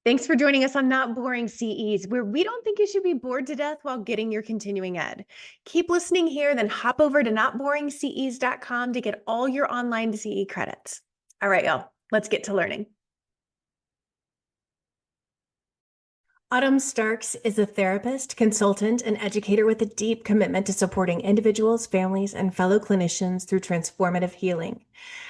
Thanks for joining us on Not Boring CEs, where we don't think you should be bored to death while getting your continuing ed. Keep listening here, then hop over to notboringces.com to get all your online CE credits. All right, y'all, let's get to learning. Autumn Starks is a therapist, consultant, and educator with a deep commitment to supporting individuals, families, and fellow clinicians through transformative healing.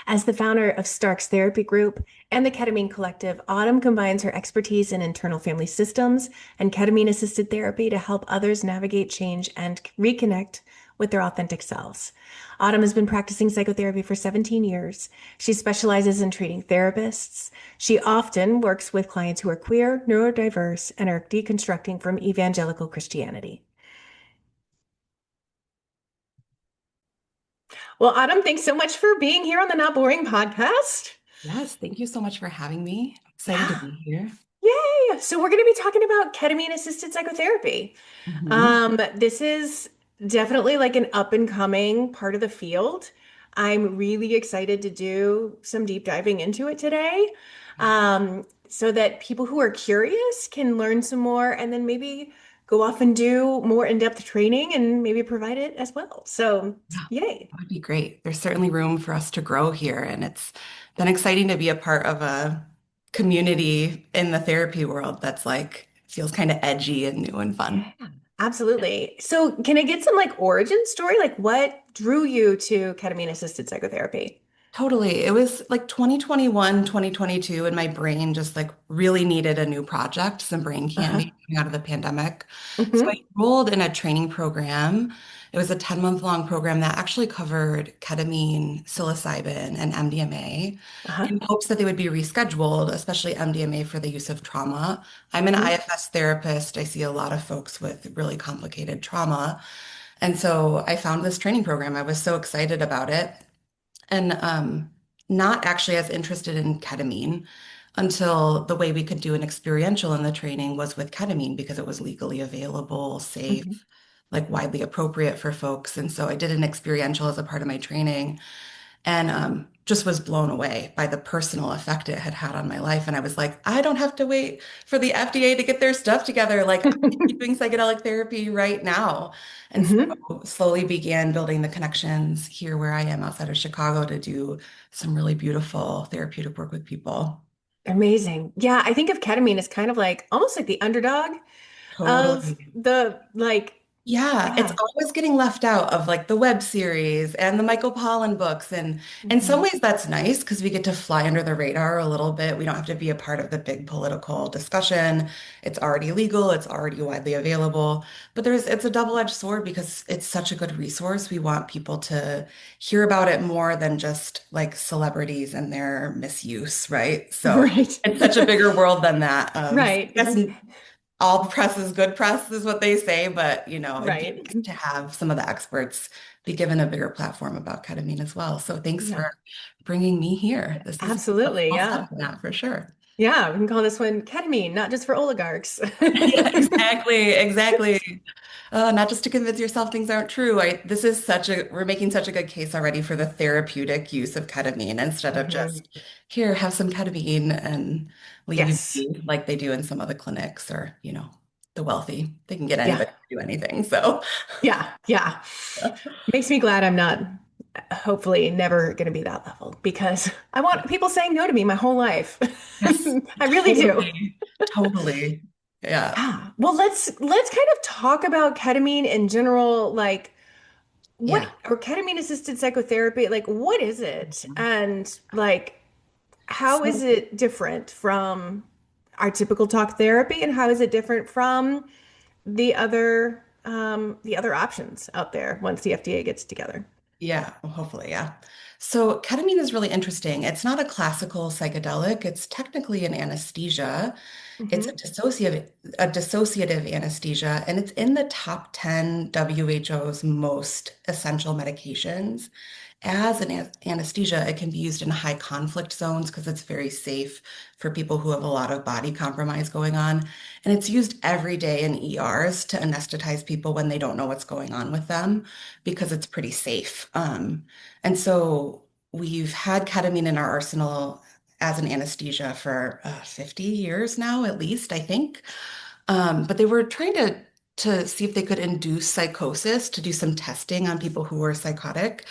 As the founder of Starks Therapy Group and the Ketamine Collective, Autumn combines her expertise in internal family systems and ketamine-assisted therapy to help others navigate change and reconnect with their authentic selves. Autumn has been practicing psychotherapy for 17 years. She specializes in treating therapists. She often works with clients who are queer, neurodiverse, and are deconstructing from evangelical Christianity. Well, Autumn, thanks so much for being here on the Not Boring podcast. Yes, thank you so much for having me. Excited to be here. Yay! So we're going to be talking about ketamine-assisted psychotherapy. This is definitely like an up and coming part of the field. I'm really excited to do some deep diving into it today, so that people who are curious can learn some more and then maybe go off and do more in-depth training and maybe provide it as well. So, Yeah, yay. that would be great. There's certainly room for us to grow here, and it's been exciting to be a part of a community in the therapy world that's like feels kind of edgy and new and fun. Yeah, absolutely. So, can I get some like origin story? Like, what drew you to ketamine-assisted psychotherapy? Totally. It was like 2021, 2022, and my brain just like really needed a new project, some brain Uh-huh. candy coming out of the pandemic. So I Hmm. enrolled in a training program. It was a 10-month long program that actually covered ketamine, psilocybin, and MDMA Uh-huh. in hopes that they would be rescheduled, especially MDMA for the use of trauma. I'm an Hmm. IFS therapist. I see a lot of folks with really complicated trauma. And so I found this training program. I was so excited about it and not actually as interested in ketamine until the way we could do an experiential in the training was with ketamine because it was legally available, Hmm. safe, like widely appropriate for folks. And so I did an experiential as a part of my training and just was blown away by the personal effect it had had on my life. And I was like, I don't have to wait for the FDA to get their stuff together. Like, I can be doing psychedelic therapy right now. And Hmm. so slowly began building the connections here where I am outside of Chicago to do some really beautiful therapeutic work with people. Amazing. Yeah, I think of ketamine as kind of like almost like the underdog of Totally. the like, Yeah, it's yeah. always getting left out of like the web series and the Michael Pollan books. And in some Mhm. ways, that's nice because we get to fly under the radar a little bit. We don't have to be a part of the big political discussion. It's already legal, it's already widely available. But it's a double-edged sword because it's such a good resource. We want people to hear about it more than just like celebrities and their misuse, right? So Right. it's such a bigger world than that. Right. I guess all press is good press is what they say, but it'd be Right. nice to have some of the experts be given a bigger platform about ketamine as well. So thanks Yeah, for bringing me here. This is a absolutely. small Yeah. step in that for sure. Yeah, we can call this one ketamine, not just for oligarchs. Yeah, exactly, exactly. Not just to convince yourself things aren't true. We're making such a good case already for the therapeutic use of ketamine instead of Mhm. just here, have some ketamine and leave you Yes. be like they do in some other clinics or, the wealthy. They can get Yeah. anybody to do anything. So, Yeah. Yeah. Makes me glad I'm not, hopefully, never going to be that level because I want people saying no to me my whole life. yes, I really do. totally, totally. Yeah. Yeah. Well, let's kind of talk about ketamine in general, like what Yeah. or ketamine assisted psychotherapy, like what is it? And like how is So, it different from our typical talk therapy and how is it different from the other options out there once the FDA gets together? yeah, well, hopefully, yeah. So ketamine is really interesting. It's not a classical psychedelic. It's technically an anesthesia. It's Hmm. a dissociative anesthesia, and it's in the top 10 WHO's most essential medications. As an anesthesia, it can be used in high conflict zones because it's very safe for people who have a lot of body compromise going on. And it's used every day in ERs to anesthetize people when they don't know what's going on with them because it's pretty safe. And so we've had ketamine in our arsenal as an anesthesia for 50 years now, at least, I think. But they were trying to see if they could induce psychosis to do some testing on people who were psychotic.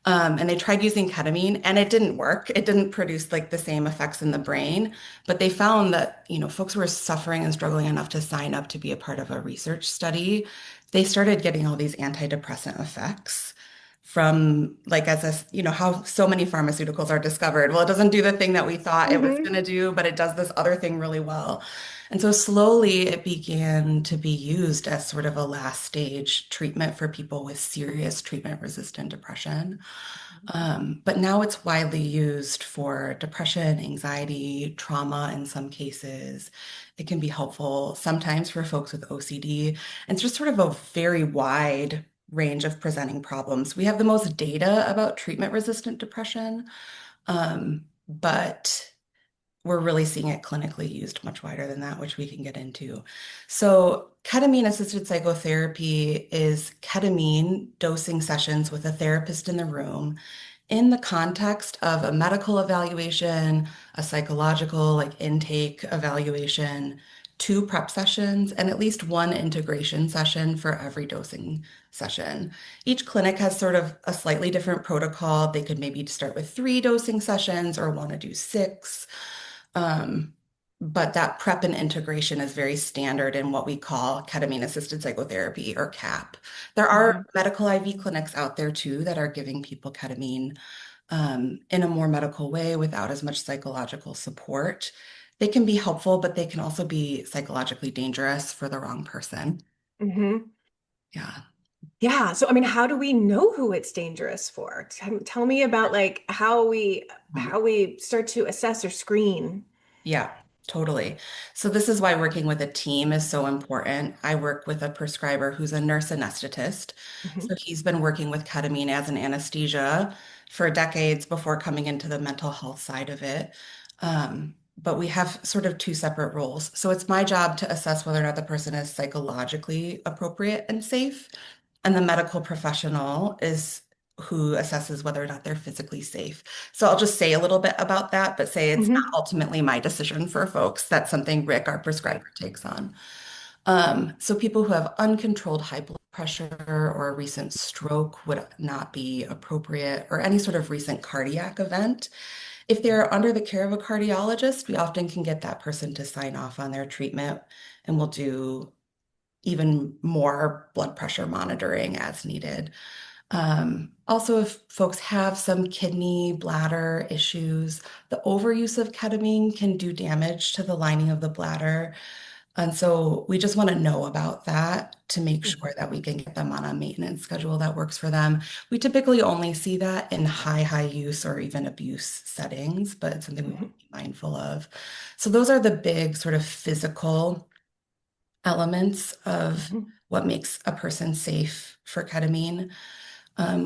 And they tried using ketamine and it didn't work. It didn't produce like the same effects in the brain. But they found that, folks who were suffering and struggling enough to sign up to be a part of a research study, they started getting all these antidepressant effects from like how so many pharmaceuticals are discovered. Well, it doesn't do the thing that we thought it was going Hmm. to do, but it does this other thing really well. And so slowly it began to be used as sort of a last stage treatment for people with serious treatment-resistant depression. But now it's widely used for depression, anxiety, trauma in some cases. It can be helpful sometimes for folks with OCD. And it's just sort of a very wide range of presenting problems. We have the most data about treatment-resistant depression, but we're really seeing it clinically used much wider than that, which we can get into. So, ketamine-assisted psychotherapy is ketamine dosing sessions with a therapist in the room in the context of a medical evaluation, a psychological, like intake evaluation, two prep sessions, and at least one integration session for every dosing session. Each clinic has sort of a slightly different protocol. They could maybe start with three dosing sessions or want to do six. Um, but that prep and integration is very standard in what we call ketamine-assisted psychotherapy or CAP. There are Hmm. medical IV clinics out there too that are giving people ketamine in a more medical way without as much psychological support. They can be helpful, but they can also be psychologically dangerous for the wrong person. Hmm. Yeah. Yeah. So, I mean, how do we know who it's dangerous for? Tell me about like how we start to assess or screen. Yeah, totally. So this is why working with a team is so important. I work with a prescriber who's a nurse anesthetist. So Hmm. he's been working with ketamine as an anesthesia for decades before coming into the mental health side of it. But we have sort of two separate roles. So it's my job to assess whether or not the person is psychologically appropriate and safe. And the medical professional is who assesses whether or not they're physically safe. So I'll just say a little bit about that, but say it's not Hmm. ultimately my decision for folks. That's something Rick, our Right. prescriber, takes on. So people who have uncontrolled high blood pressure or a recent stroke would not be appropriate, or any sort of recent cardiac event. If they're under the care of a cardiologist, we often can get that person to sign off on their treatment, and we'll do even more blood pressure monitoring as needed. Also, if folks have some kidney, bladder issues, the overuse of ketamine can do damage to the lining of the bladder. And so we just want to know about that to make sure that we can get them on a maintenance schedule that works for them. We typically only see that in high use or even abuse settings, but it's something we want Hmm. to be mindful of. So those are the big sort of physical elements of Hmm. what makes a person safe for ketamine.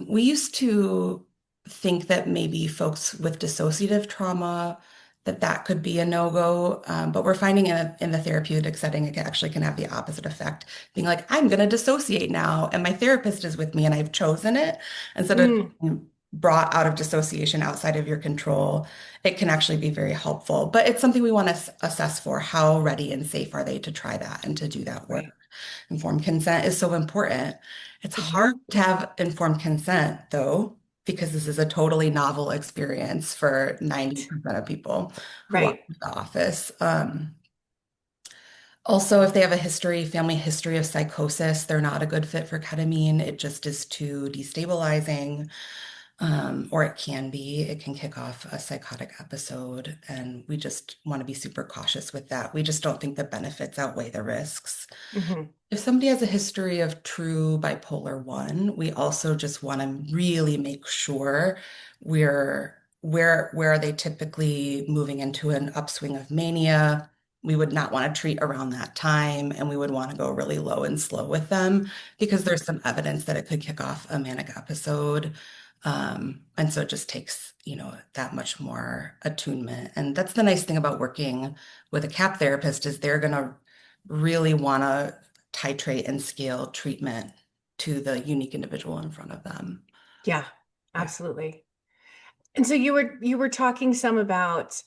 We used to think that maybe folks with dissociative trauma, that could be a no-go, but we're finding in the therapeutic setting, it actually can have the opposite effect, being like, I'm going to dissociate now, and my therapist is with me, and I've chosen it, instead of Mm. being brought out of dissociation outside of your control. It can actually be very helpful, but it's something we want to assess for how ready and safe are they to try that and to do that work. Right. Informed consent is so important. It's hard Hmm. to have informed consent, though, because this is a totally novel experience for Right. 90% of people who walk Right. into the office. Also, if they have a family history of psychosis, they're not a good fit for ketamine. It just is too destabilizing, or it can be. It can kick off a psychotic episode, and we just want to be super cautious with that. We just don't think the benefits outweigh the risks. Hmm. If somebody has a history of true bipolar 1, we also just want to really make sure where are they typically moving into an upswing of mania. We would not want to treat around that time, and we would want to go really low and slow with them because there's some evidence that it could kick off a manic episode. And so it just takes, that much more attunement. And that's the nice thing about working with a CAP therapist is they're going to really want to titrate and scale treatment to the unique individual in front of them. Yeah, Yeah. absolutely. And so you were talking some about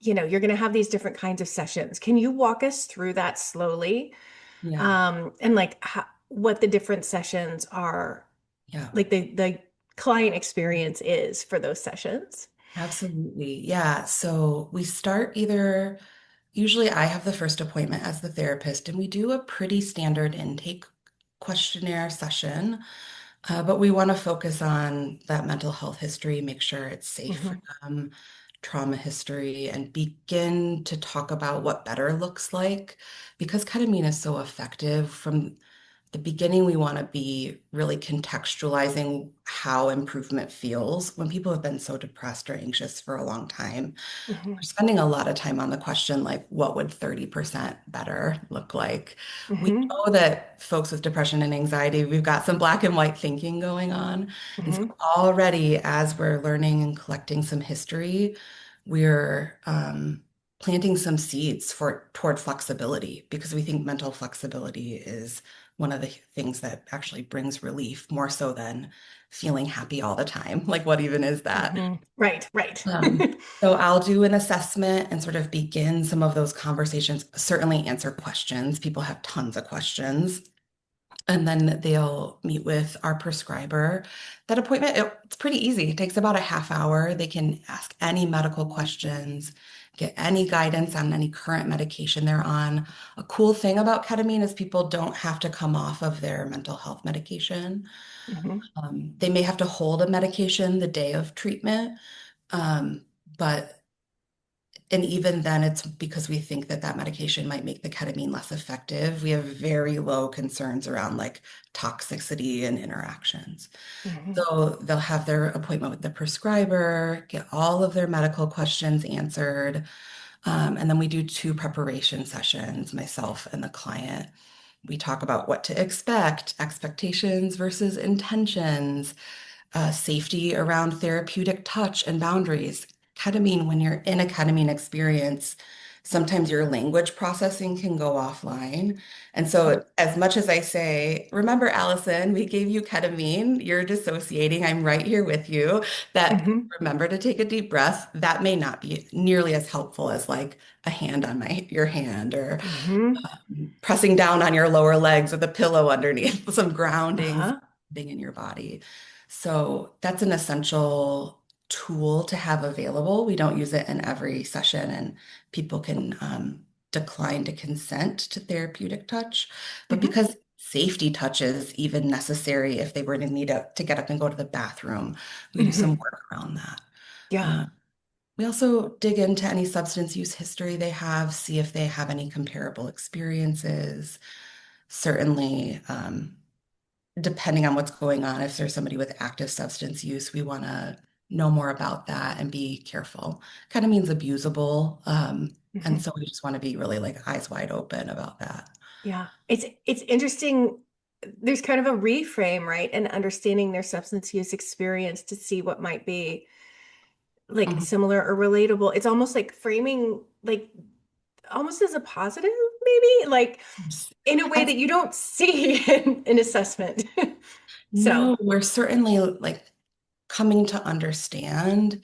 you're going to have these different kinds of sessions. Can you walk us through that slowly? Yeah, And like what the different sessions are, yeah, like the client experience is for those sessions? absolutely. Yeah. So we start either, usually I have the first appointment as the therapist, and we do a pretty standard intake questionnaire session. But we want to focus on that mental health history, make sure it's safe for Hmm. them, trauma history, and begin to talk about what better looks like. Because ketamine is so effective, from the beginning, we want to be really contextualizing how improvement feels when people have been so depressed or anxious for a long time. Hmm. We're spending a lot of time on the question, like, what would 30% better look like? We Hmm. know that folks with depression and anxiety, we've got some black and white thinking going on. And so Hmm. already, as we're learning and collecting some history, we're planting some seeds for toward flexibility because we think mental flexibility is one of the things that actually brings relief more so than feeling happy all the time. Like, what even is that? Hmm. Right, right. Um, so I'll do an assessment and sort of begin some of those conversations, certainly answer questions. People have tons of questions. And then they'll meet with our prescriber. That appointment, it's pretty easy. It takes about a half hour. They can ask any medical questions, get any guidance on any current medication they're on. A cool thing about ketamine is people don't have to come off of their mental health medication. Hmm. They may have to hold a medication the day of treatment, um, but and even then, it's because we think that that medication might make the ketamine less effective. We have very low concerns around like toxicity and interactions. Hmm. So they'll have their appointment with the prescriber, get all of their medical questions answered. And then we do two preparation sessions, myself and the client. We talk about what to expect, expectations versus intentions, safety around therapeutic touch and boundaries. Ketamine, when you're in a ketamine experience, sometimes your language processing can go offline. And so, as much as I say, remember, Allison, we gave you ketamine, you're dissociating, I'm right here with you, that Hmm. remember to take a deep breath, that may not be nearly as helpful as like a hand on your hand or Hmm. pressing down on your lower legs with a pillow underneath, some grounding Uh-huh. thing in your body. So that's an essential tool to have available. We don't use it in every session, and people can decline to consent to therapeutic touch. But Hmm. because safety touch is even necessary if they were to need to get up and go to the bathroom, we do some Hmm. work around that. Yeah. Uh, we also dig into any substance use history they have, see if they have any comparable experiences. Certainly, depending on what's going on, if there's somebody with active substance use, we want to know more about that and be careful. Kind of means abusable. And Hmm. so we just want to be really like eyes wide open about that. Yeah. It's interesting. There's kind of a reframe, right? And understanding their substance use experience to see what might be like Mhm. similar or relatable. It's almost like framing like almost as a positive, maybe, like in a way That's, that you don't see in assessment. So, no, we're certainly like coming to understand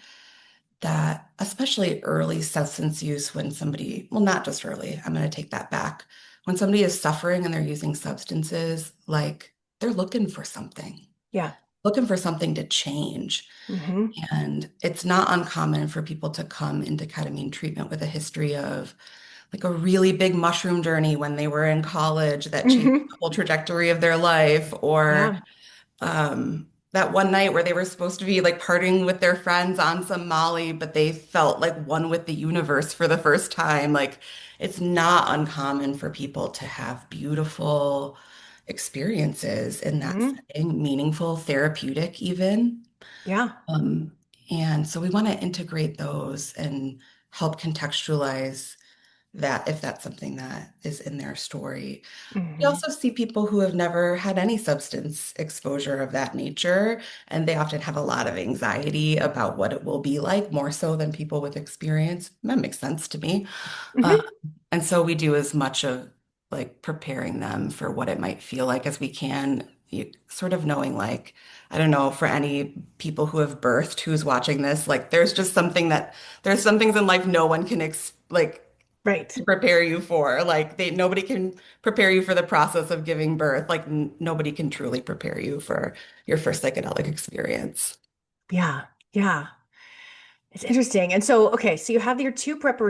that especially early substance use when somebody, well, not just early, I'm going to take that back. When somebody is suffering and they're using substances, like they're yeah. looking for something to change. Hmm. And it's not uncommon for people to come into ketamine treatment with a history of like a really big mushroom journey when they were in college that changed Hmm. the whole trajectory of their life, or Yeah. that one night where they were supposed to be like partying with their friends on some Molly, but they felt like one with the universe for the first time. Like it's not uncommon for people to have beautiful experiences in that Hmm. setting, meaningful, therapeutic, even. Yeah. Um, and so we want to integrate those and help contextualize that if that's something that is in their story. We Hmm. also see people who have never had any substance exposure of that nature, and they often have a lot of anxiety about what it will be like, more so than people with experience. That makes sense to me. Uh, Hmm. and so we do as much of like preparing them for what it might feel like as we can. sort of knowing like, I don't know, for any people who have birthed who's watching this, like there's some things in life no one can Right. prepare you for. Like nobody can prepare you for the process of giving birth. Like n nobody can truly prepare you for your first psychedelic experience. Yeah. Yeah. It's interesting. And so, okay, so you have your two prep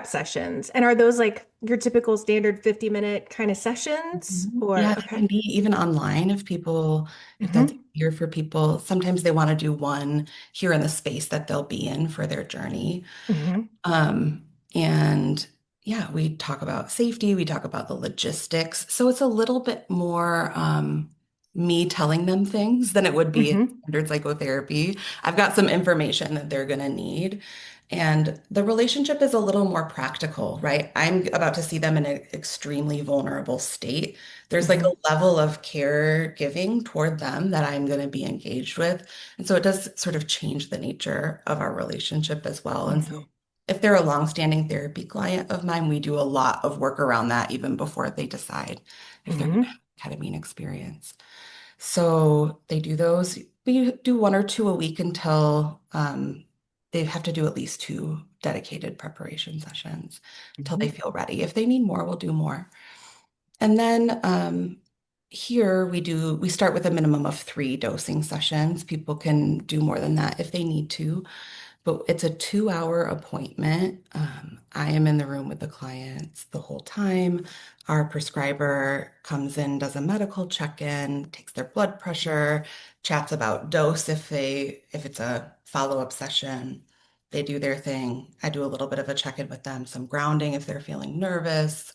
sessions. And are those like your typical standard 50-minute kind of sessions? Mhm. Yeah, Or, they okay. can be even online if that's Hmm. easier for people. Sometimes they want to do one here in the space that they'll be in for their journey. Hmm. Um, and yeah, we talk about safety, we talk about the logistics. So it's a little bit more me telling them things than it would be in Hmm. standard psychotherapy. I've got some information that they're going to need. And the relationship is a little more practical, right? I'm about to see them in an extremely vulnerable state. There's like a Hmm. level of caregiving toward them that I'm going to be engaged with. And so it does sort of change the nature of our relationship as well. And so Hmm. if they're a longstanding therapy client of mine, we do a lot of work around that even before they decide if they're going to Hmm. have a ketamine experience. So they do those. We do one or two a week until they have to do at least two dedicated preparation sessions until they Hmm. feel ready. If they need more, we'll do more. And then here we start with a minimum of three dosing sessions. People can do more than that if they need to. But it's a 2 hour appointment. I am in the room with the clients the whole time. Our prescriber comes in, does a medical check-in, takes their blood pressure, chats about dose if it's a follow-up session. They do their thing. I do a little bit of a check-in with them, some grounding if they're feeling nervous,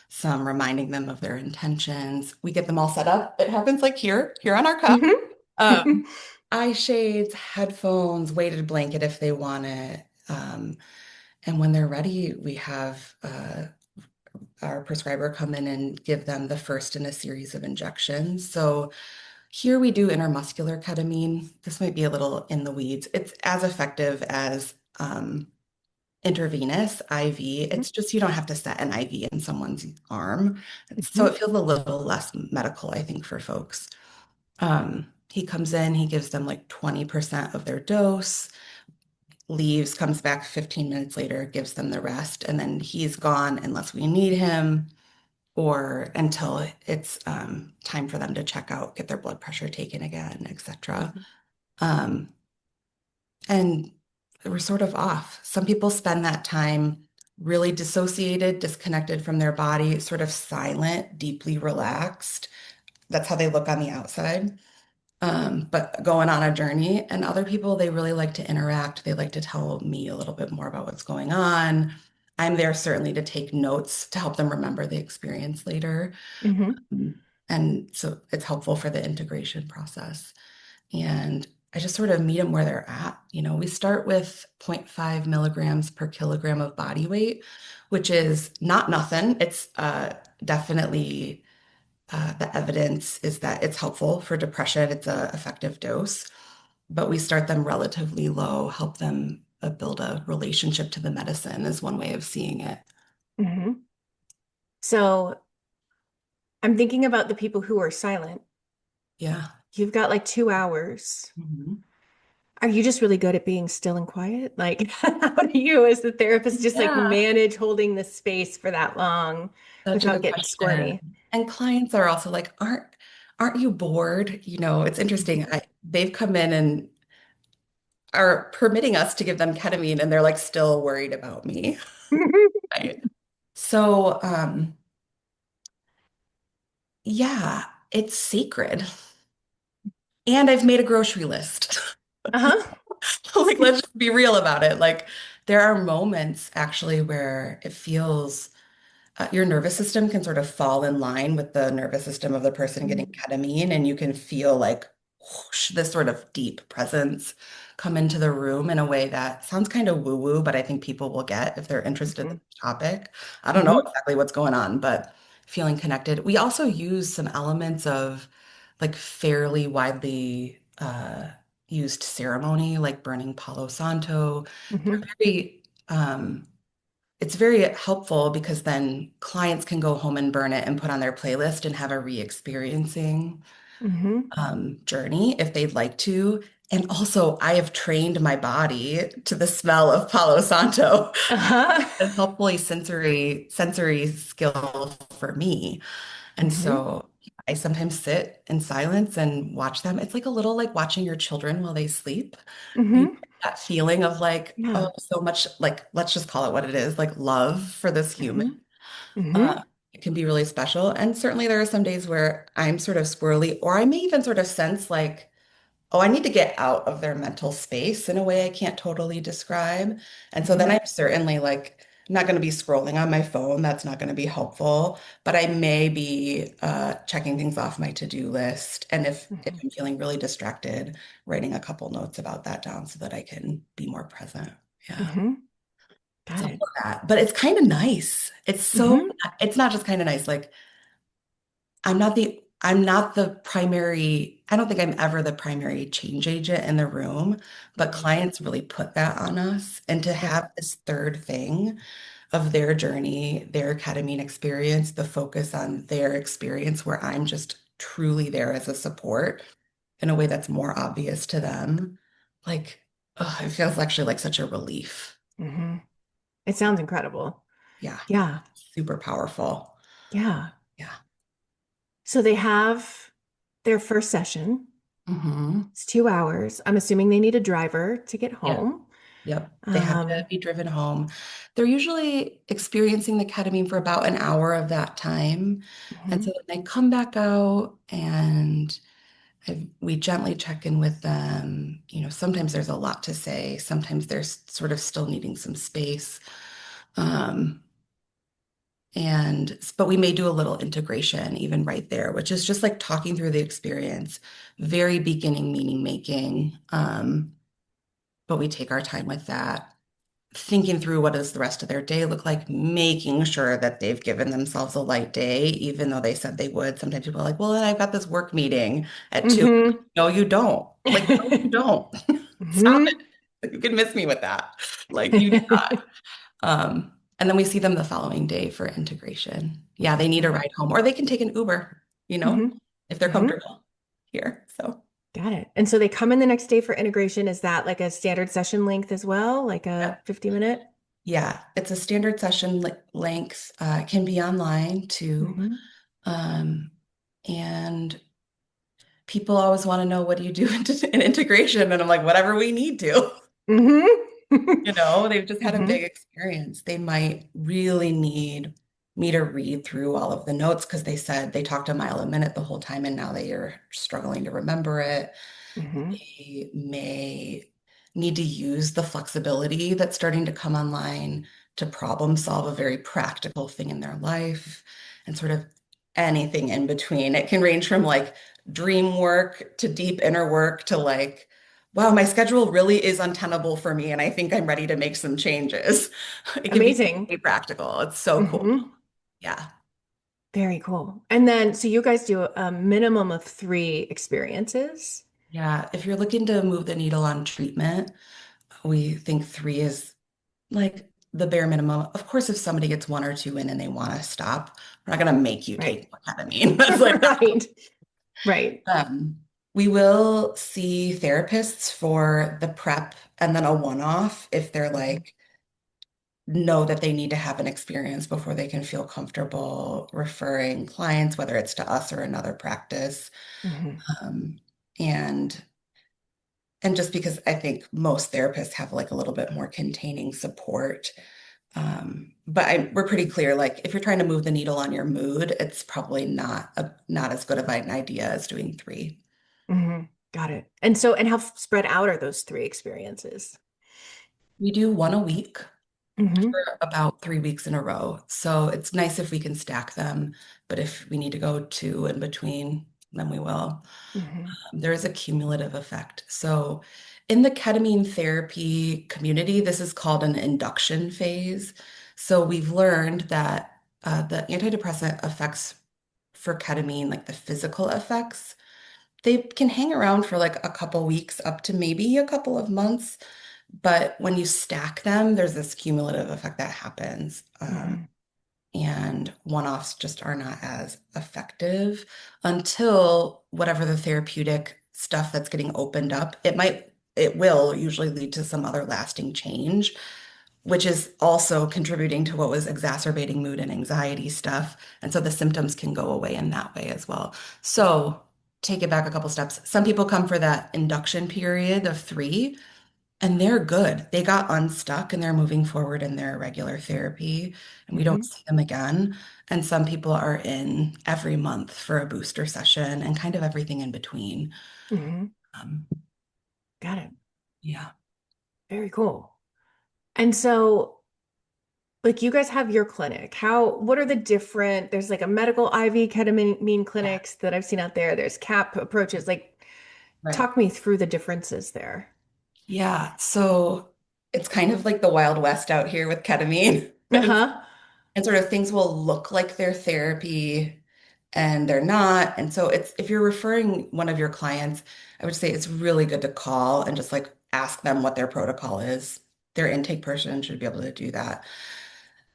some reminding them of their intentions. We get them all set up. It happens like here on our couch. Hmm. Eye shades, headphones, weighted blanket if they want it. And when they're ready, we have our prescriber come in and give them the first in a series of injections. So here we do intramuscular ketamine. This might be a little in the weeds. It's as effective as intravenous IV. It's just you don't have to set an IV in someone's arm. So it feels a little less medical, I think, for folks. He comes in, he gives them like 20% of their dose, leaves, comes back 15 minutes later, gives them the rest, and then he's gone unless we need him or until it's time for them to check out, get their blood pressure taken again, etc. Um, and we're sort of off. Some people spend that time really dissociated, disconnected from their body, sort of silent, deeply relaxed. That's how they look on the outside. But going on a journey. And other people, they really like to interact. They like to tell me a little bit more about what's going on. I'm there certainly to take notes to help them remember the experience later. Hmm. And so it's helpful for the integration process. And I just sort of meet them where they're at. You know, we start with zero point 0.5 milligrams per kilogram of body weight, which is not nothing. It's definitely the evidence is that it's helpful for depression. It's a effective dose, but we start them relatively low, help them build a relationship to the medicine is one way of seeing it. Hmm. So I'm thinking about the people who are silent. Yeah. You've got like 2 hours. Mhm. Are you just really good at being still and quiet? Like, how do you, as the therapist, just like Yeah, manage holding the space for that long such a without good getting question. squirmy? And clients are also like, aren't you bored? You know, it's interesting. They've come in and are permitting us to give them ketamine, and they're like still worried about me. Right. So, yeah, it's sacred. And I've made a grocery list. Uh-huh. Like, let's just be real about it. Like, there are moments actually where it feels your nervous system can sort of fall in line with the nervous system of the person getting ketamine, and you can feel like whoosh, this sort of deep presence come into the room in a way that sounds kind of woo-woo, but I think people will get if they're interested in Hmm. the topic. I don't know Hmm. exactly what's going on, but feeling connected. We also use some elements of like fairly widely used ceremony, like burning Palo Santo. Hmm. They're very it's very helpful because then clients can go home and burn it and put on their playlist and have a re-experiencing Mm-hmm. journey if they'd like to. And also, I have trained my body to the smell of Palo Santo. Uh-huh. It's helpfully sensory skill for me. And Mm-hmm. so I sometimes sit in silence and watch them. It's like a little like watching your children while they sleep. You Mm-hmm. get that feeling of like, Yeah. oh, so much like, let's just call it what it is, like love for this human. Mm-hmm. Uh, Mm-hmm. it can be really special. And certainly there are some days where I'm sort of squirrely, or I may even sort of sense like, oh, I need to get out of their mental space in a way I can't totally describe. And so then Mm-hmm. I'm certainly like, I'm not going to be scrolling on my phone. That's not going to be helpful. But I may be checking things off my to-do list. And if Mm-hmm. I'm feeling really distracted, writing a couple notes about that down so that I can be more present. Yeah. Mm-hmm. It's Got all it. of that. But it's kind of nice. Mm-hmm. It's not just kind of nice. Like I'm not the primary, I don't think I'm ever the primary change agent in the room, but Mm-hmm. clients really put that on us. And to Yep. have this third thing of their journey, their ketamine experience, the focus on their experience where I'm just truly there as a support in a way that's more obvious to them, like, it feels actually like such a relief. Mm-hmm. It sounds incredible. Yeah, Yeah. super powerful. Yeah. Yeah. So they have their first session. Hmm. It's 2 hours. I'm assuming they need a driver to get Yeah. home. Yep. They have to Um, be driven home. They're usually experiencing the ketamine for about an hour of that time. And mhm, so then they come back out and we gently check in with them. Sometimes there's a lot to say. Sometimes they're sort of still needing some space. Um, but we may do a little integration even right there, which is just like talking through the experience, very beginning meaning making. But we take our time with that, thinking through what does the rest of their day look like, making sure that they've given themselves a light day, even though they said they would. Sometimes people are like, well, then I've got this work meeting at 2. mhm. No, you don't. Like, no, you don't. Stop Mhm. it. You can miss me with that. Like, you do not. And then we see them the following day for integration. Yeah, they need a Okay. ride home, or they can take an Uber, Mhm. if they're Mhm. comfortable here. So, Got it. And so they come in the next day for integration. Is that like a standard session length as well? Like yeah. a 50-minute? Yeah, it's a standard session length. It can be online too. Hmm. Um, and people always want to know, what do you do in integration? And I'm like, whatever we need to. Hmm. They've just had a Hmm. big experience. They might really need me to read through all of the notes because they said they talked a mile a minute the whole time and now they are struggling to remember it. Hmm. They may need to use the flexibility that's starting to come online to problem solve a very practical thing in their life and sort of anything in between. It can range from like dream work to deep inner work to like, wow, my schedule really is untenable for me and I think I'm ready to make some changes. It can be Amazing. very practical. It's so cool. Hmm. Yeah. Very cool. And then, so you guys do a minimum of 3 experiences. Yeah. If you're looking to move the needle on treatment, we think 3 is like the bare minimum. Of course, if somebody gets 1 or 2 in and they want to stop, we're not going to make you Right. take more ketamine. That's like, Right. Right. we will see therapists for the prep and then a one-off if they're Hmm. like, know that they need to have an experience before they can feel comfortable referring clients, whether it's to us or another practice. Hmm. Um, and and just because I think most therapists have like a little bit more containing support. But we're pretty clear, like if you're trying to move the needle on your mood, it's probably not as good of an idea as doing 3. Hmm. Got it. And so, and how spread out are those 3 experiences? We do 1 a week Hmm. for about 3 weeks in a row. So it's nice if we can stack them, but if we need to go 2 in between, then we will. Hmm. There is a cumulative effect. So in the ketamine therapy community, this is called an induction phase. So we've learned that the antidepressant effects for ketamine, like the physical effects, they can hang around for like a couple weeks up to maybe a couple of months. But when you stack them, there's this cumulative effect that happens. Hmm. And one-offs just are not as effective until whatever the therapeutic stuff that's getting opened up, it will usually lead to some other lasting change, which is also contributing to what was exacerbating mood and anxiety stuff. And so the symptoms can go away in that way as well. So take it back a couple steps. Some people come for that induction period of 3, and they're good. They got unstuck and they're moving forward in their regular therapy, and we don't Hmm. see them again. And some people are in every month for a booster session and kind of everything in between. Hmm. Um, Got it. yeah. Very cool. And so, like, you guys have your clinic. What are the different, there's like a medical IV ketamine clinics that I've seen out there. There's CAP approaches. Like, Right. talk me through the differences there. Yeah. So it's kind of like the Wild West out here with ketamine. Uh-huh. And sort of things will look like their therapy and they're not. And so it's if you're referring one of your clients, I would say it's really good to call and just like ask them what their protocol is. Their intake person should be able to do that.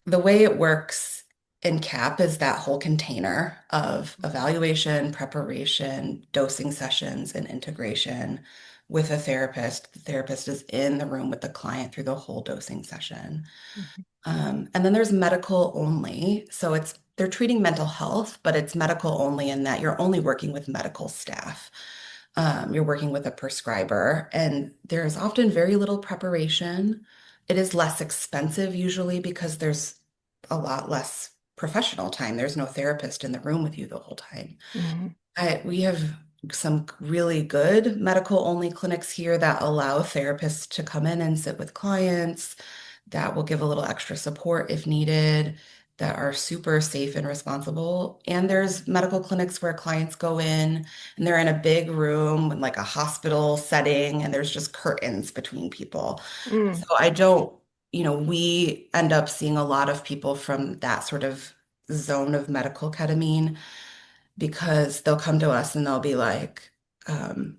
The way it works in CAP is that whole container of evaluation, preparation, dosing sessions, and integration with a therapist. The therapist is in the room with the client through the whole dosing session. Mhm. And then there's medical only. So they're treating mental health, but it's medical only in that you're only working with medical staff. You're working with a prescriber, and there's often very little preparation. It is less expensive usually because there's a lot less professional time. There's no therapist in the room with you the whole time. Mhm. We have some really good medical only clinics here that allow therapists to come in and sit with clients, that will give a little extra support if needed, that are super safe and responsible. And there's medical clinics where clients go in and they're in a big room in like a hospital setting and there's just curtains between people. So Mm. I don't, we end up seeing a lot of people from that sort of zone of medical ketamine because they'll come to us and they'll be like, um,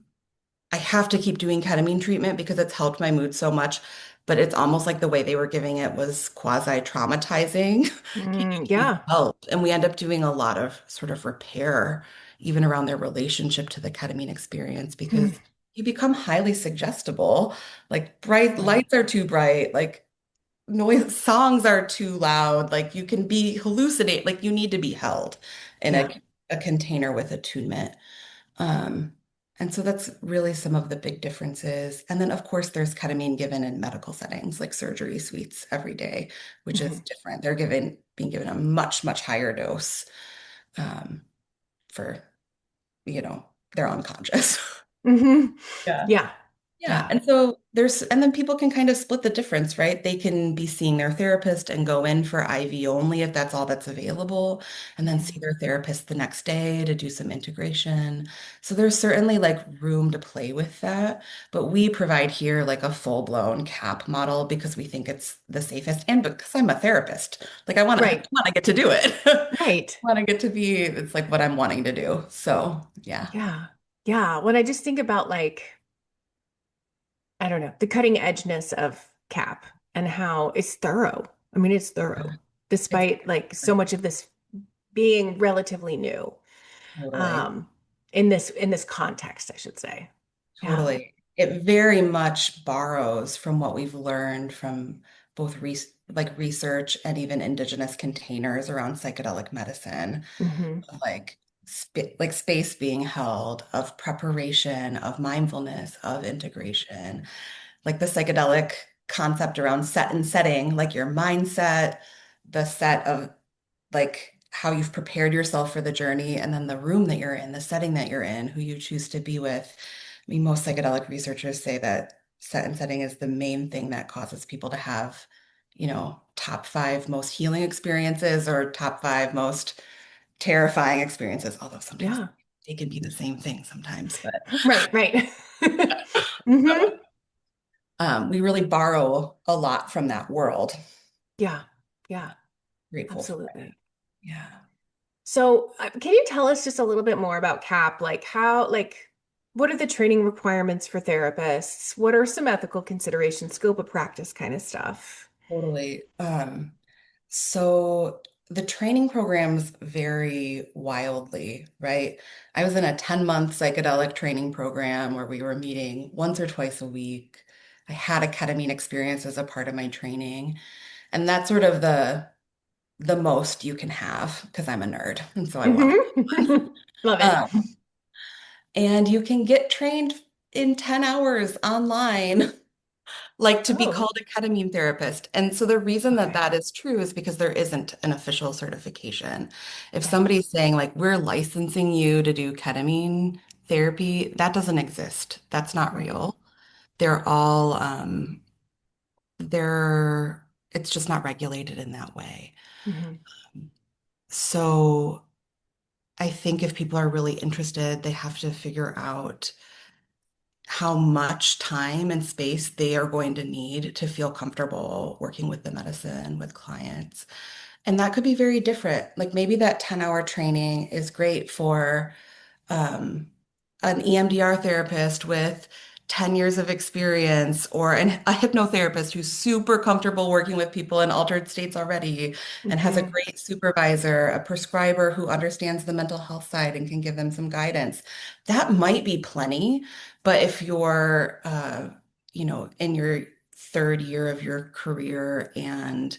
I have to keep doing ketamine treatment because it's helped my mood so much. But it's almost like the way they were giving it was quasi-traumatizing. Can you Mm. need Yeah. help? And we end up doing a lot of sort of repair, even around their relationship to the ketamine experience, Mm. because you become highly suggestible. Like bright Right. lights are too bright, like noise songs are too loud, like you can be hallucinate, like you need to be held in Yeah. a container with attunement. Um, and so that's really some of the big differences. And then, of course, there's ketamine given in medical settings like surgery suites every day, which is Hmm. different. They're being given a much, much higher dose um, for, you know, they're unconscious. Hmm. Yeah. Yeah. Yeah. Yeah. And then people can kind of split the difference, right? They can be seeing their therapist and go in for IV only if that's all that's available, and then see Mhm. their therapist the next day to do some integration. So there's certainly like room to play with that. But we provide here like a full-blown CAP model because we think it's the safest and because I'm a therapist. Like I Right. want to get to do it. Right. Want to get to be, it's like what I'm wanting to do. So yeah. Yeah. Yeah. When I just think about like, I don't know, the cutting edgeness of CAP and how it's thorough. I mean, it's thorough, It's despite like so much of this being relatively new, totally. um, in this context, I should say. Yeah. Totally. It very much borrows from what we've learned from both research and even indigenous containers around psychedelic medicine, Hmm. of like space being held, of preparation, of mindfulness, of integration, like the psychedelic concept around set and setting, like your mindset, the set of like how you've prepared yourself for the journey, and then the room that you're in, the setting that you're in, who you choose to be with. I mean, most psychedelic researchers say that set and setting is the main thing that causes people to have, top 5 most healing experiences or top 5 most terrifying experiences, although sometimes Yeah. they can be the same thing sometimes. But Right. Right. Hmm. we really borrow a lot from that world. Yeah. Yeah. Grateful for it. Absolutely. Yeah. So, can you tell us just a little bit more about CAP? Like how, like What are the training requirements for therapists? What are some ethical considerations, scope of practice kind of stuff? Totally. So the training programs vary wildly, right? I was in a 10-month psychedelic training program where we were meeting once or twice a week. I had a ketamine experience as a part of my training, and that's sort of the most you can have because I'm a nerd, and so I want to. Hmm. Love it. Um, and you can get trained in 10 hours online like to be Oh, called a ketamine therapist. And so the reason that okay. that is true is because there isn't an official certification. If Right. somebody's saying like we're licensing you to do ketamine therapy, that doesn't exist. That's not Right. real. They're all they're it's just not regulated in that way. Hmm. So I think if people are really interested, they have to figure out how much time and space they are going to need to feel comfortable working with the medicine with clients. And that could be very different. Like maybe that 10-hour training is great for um, an EMDR therapist with 10 years of experience or a hypnotherapist who's super comfortable working with people in altered states already and has a Hmm. great supervisor, a prescriber who understands the mental health side and can give them some guidance. That might be plenty, but if you're, in your third year of your career and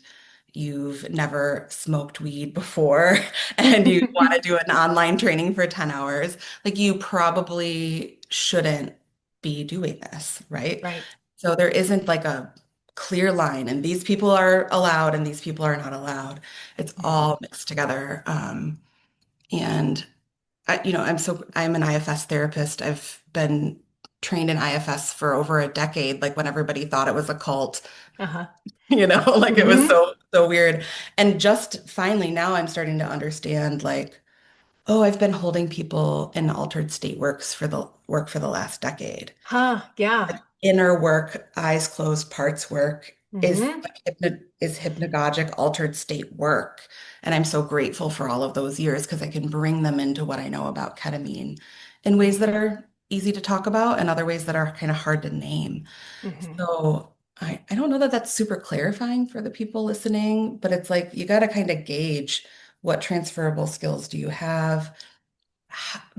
you've never smoked weed before and you want to do an online training for 10 hours, like you probably shouldn't be doing this, right? Right. So there isn't like a clear line and these people are allowed and these people are not allowed. It's Mhm. all mixed together. And I'm an IFS therapist. I've been trained in IFS for over a decade, like when everybody thought it was a cult. Uh-huh. Like it was Hmm. so weird. And just finally now I'm starting to understand like, oh, I've been holding people in altered state work for the last decade. Huh. Yeah. Inner work, eyes closed, parts work Hmm. is hypnagogic altered state work. And I'm so grateful for all of those years because I can bring them into what I know about ketamine in ways that are easy to talk about and other ways that are kind of hard to name. Hmm. So I don't know that that's super clarifying for the people listening, but it's like you got to kind of gauge what transferable skills do you have.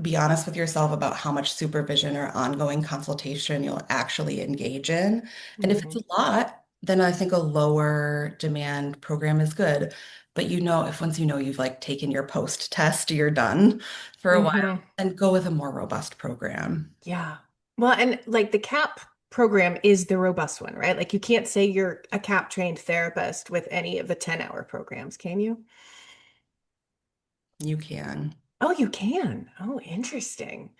Be honest with yourself about how much supervision or ongoing consultation you'll actually engage in. And if it's Hmm. a lot, then I think a lower demand program is good. But if once you know you've like taken your post test, you're done for a while, Hmm. then go with a more robust program. Yeah. Well, and like the CAP program is the robust one, right? Like you can't say you're a CAP trained therapist with any of the 10-hour programs, can you? You can. Oh, you can. Oh, interesting.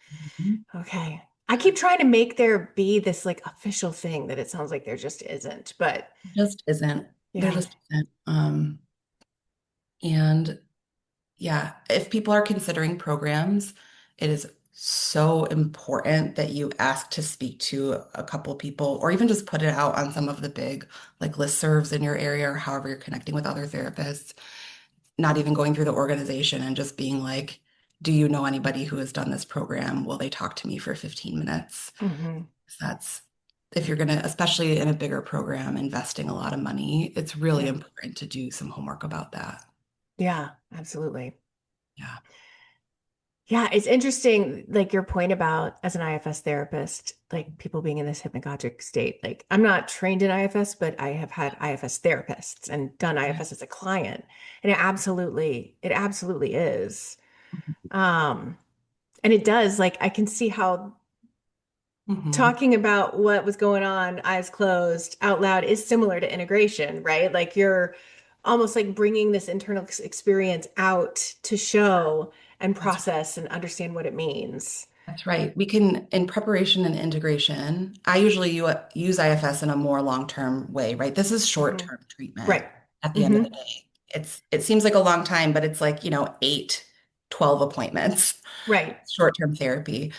Okay. I keep trying to make there be this like official thing that it sounds like there just isn't, but Just isn't. There yeah. just isn't. And yeah, if people are considering programs, it is so important that you ask to speak to a couple people or even just put it out on some of the big like listservs in your area or however you're connecting with other therapists, not even going through the organization and just being like, do you know anybody who has done this program? Will they talk to me for 15 minutes? Hmm. 'Cause that's if you're gonna, especially in a bigger program, investing a lot of money, it's really Yeah. important to do some homework about that. Yeah, absolutely. Yeah. Yeah, it's interesting, like your point about as an IFS therapist, like people being in this hypnagogic state. Like I'm not trained in IFS, but I have had IFS therapists and done Yeah. IFS as a client. And it absolutely is. Um, and it does, like I can see how Hmm. talking about what was going on, eyes closed, out loud is similar to integration, right? Like you're almost like bringing this internal experience out to show and That's process and understand what it means. That's right. We can, in preparation and integration, I usually use IFS in a more long-term way, right? This is Mhm. short-term treatment Right. at the end of the Hmm. day. It seems like a long time, but it's like, 8, 12 appointments, Right. short-term therapy.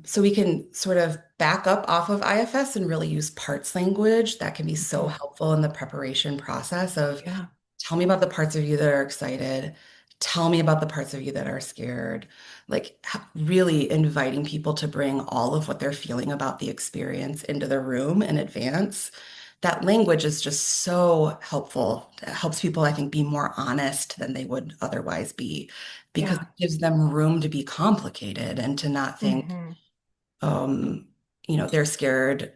So we can sort of back up off of IFS and really use parts language that can be so Mhm. helpful in the preparation process of Yeah. tell me about the parts of you that are excited. tell me about the parts of you that are scared. Like really inviting people to bring all of what they're feeling about the experience into the room in advance. That language is just so helpful. It helps people, I think, be more honest than they would otherwise be because Yeah. it gives them room to be complicated and to not think, Hmm. um, they're scared.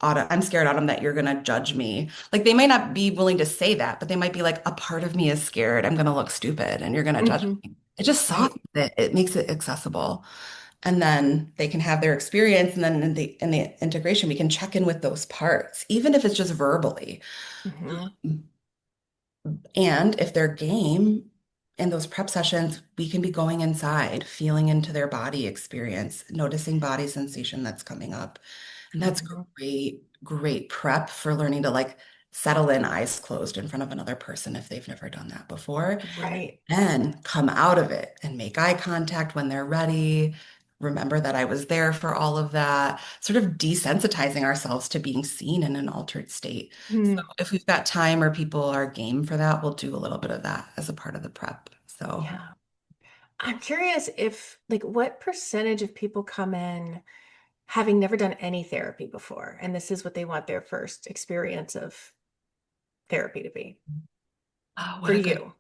I'm scared, Autumn, that you're going to judge me. Like they may not be willing to say that, but they might be like, a part of me is scared. I'm going to look stupid and you're going to judge Hmm. me. It just Right. softens it. It makes it accessible. And then they can have their experience. And then in the integration, we can check in with those parts, even if it's just verbally. Hmm. And if they're game in those prep sessions, we can be going inside, feeling into their body experience, noticing body sensation that's coming up. And that's Hmm. great, great prep for learning to like settle in eyes closed in front of another person if they've never done that before. Right. And come out of it and make eye contact when they're ready. Remember that I was there for all of that, sort of desensitizing ourselves to being seen in an altered state. So Mm. if we've got time or people are game for that, we'll do a little bit of that as a part of the prep. So, Yeah. I'm curious if, like, what percentage of people come in having never done any therapy before, and this is what they want their first experience of therapy to be oh, for what a good. you?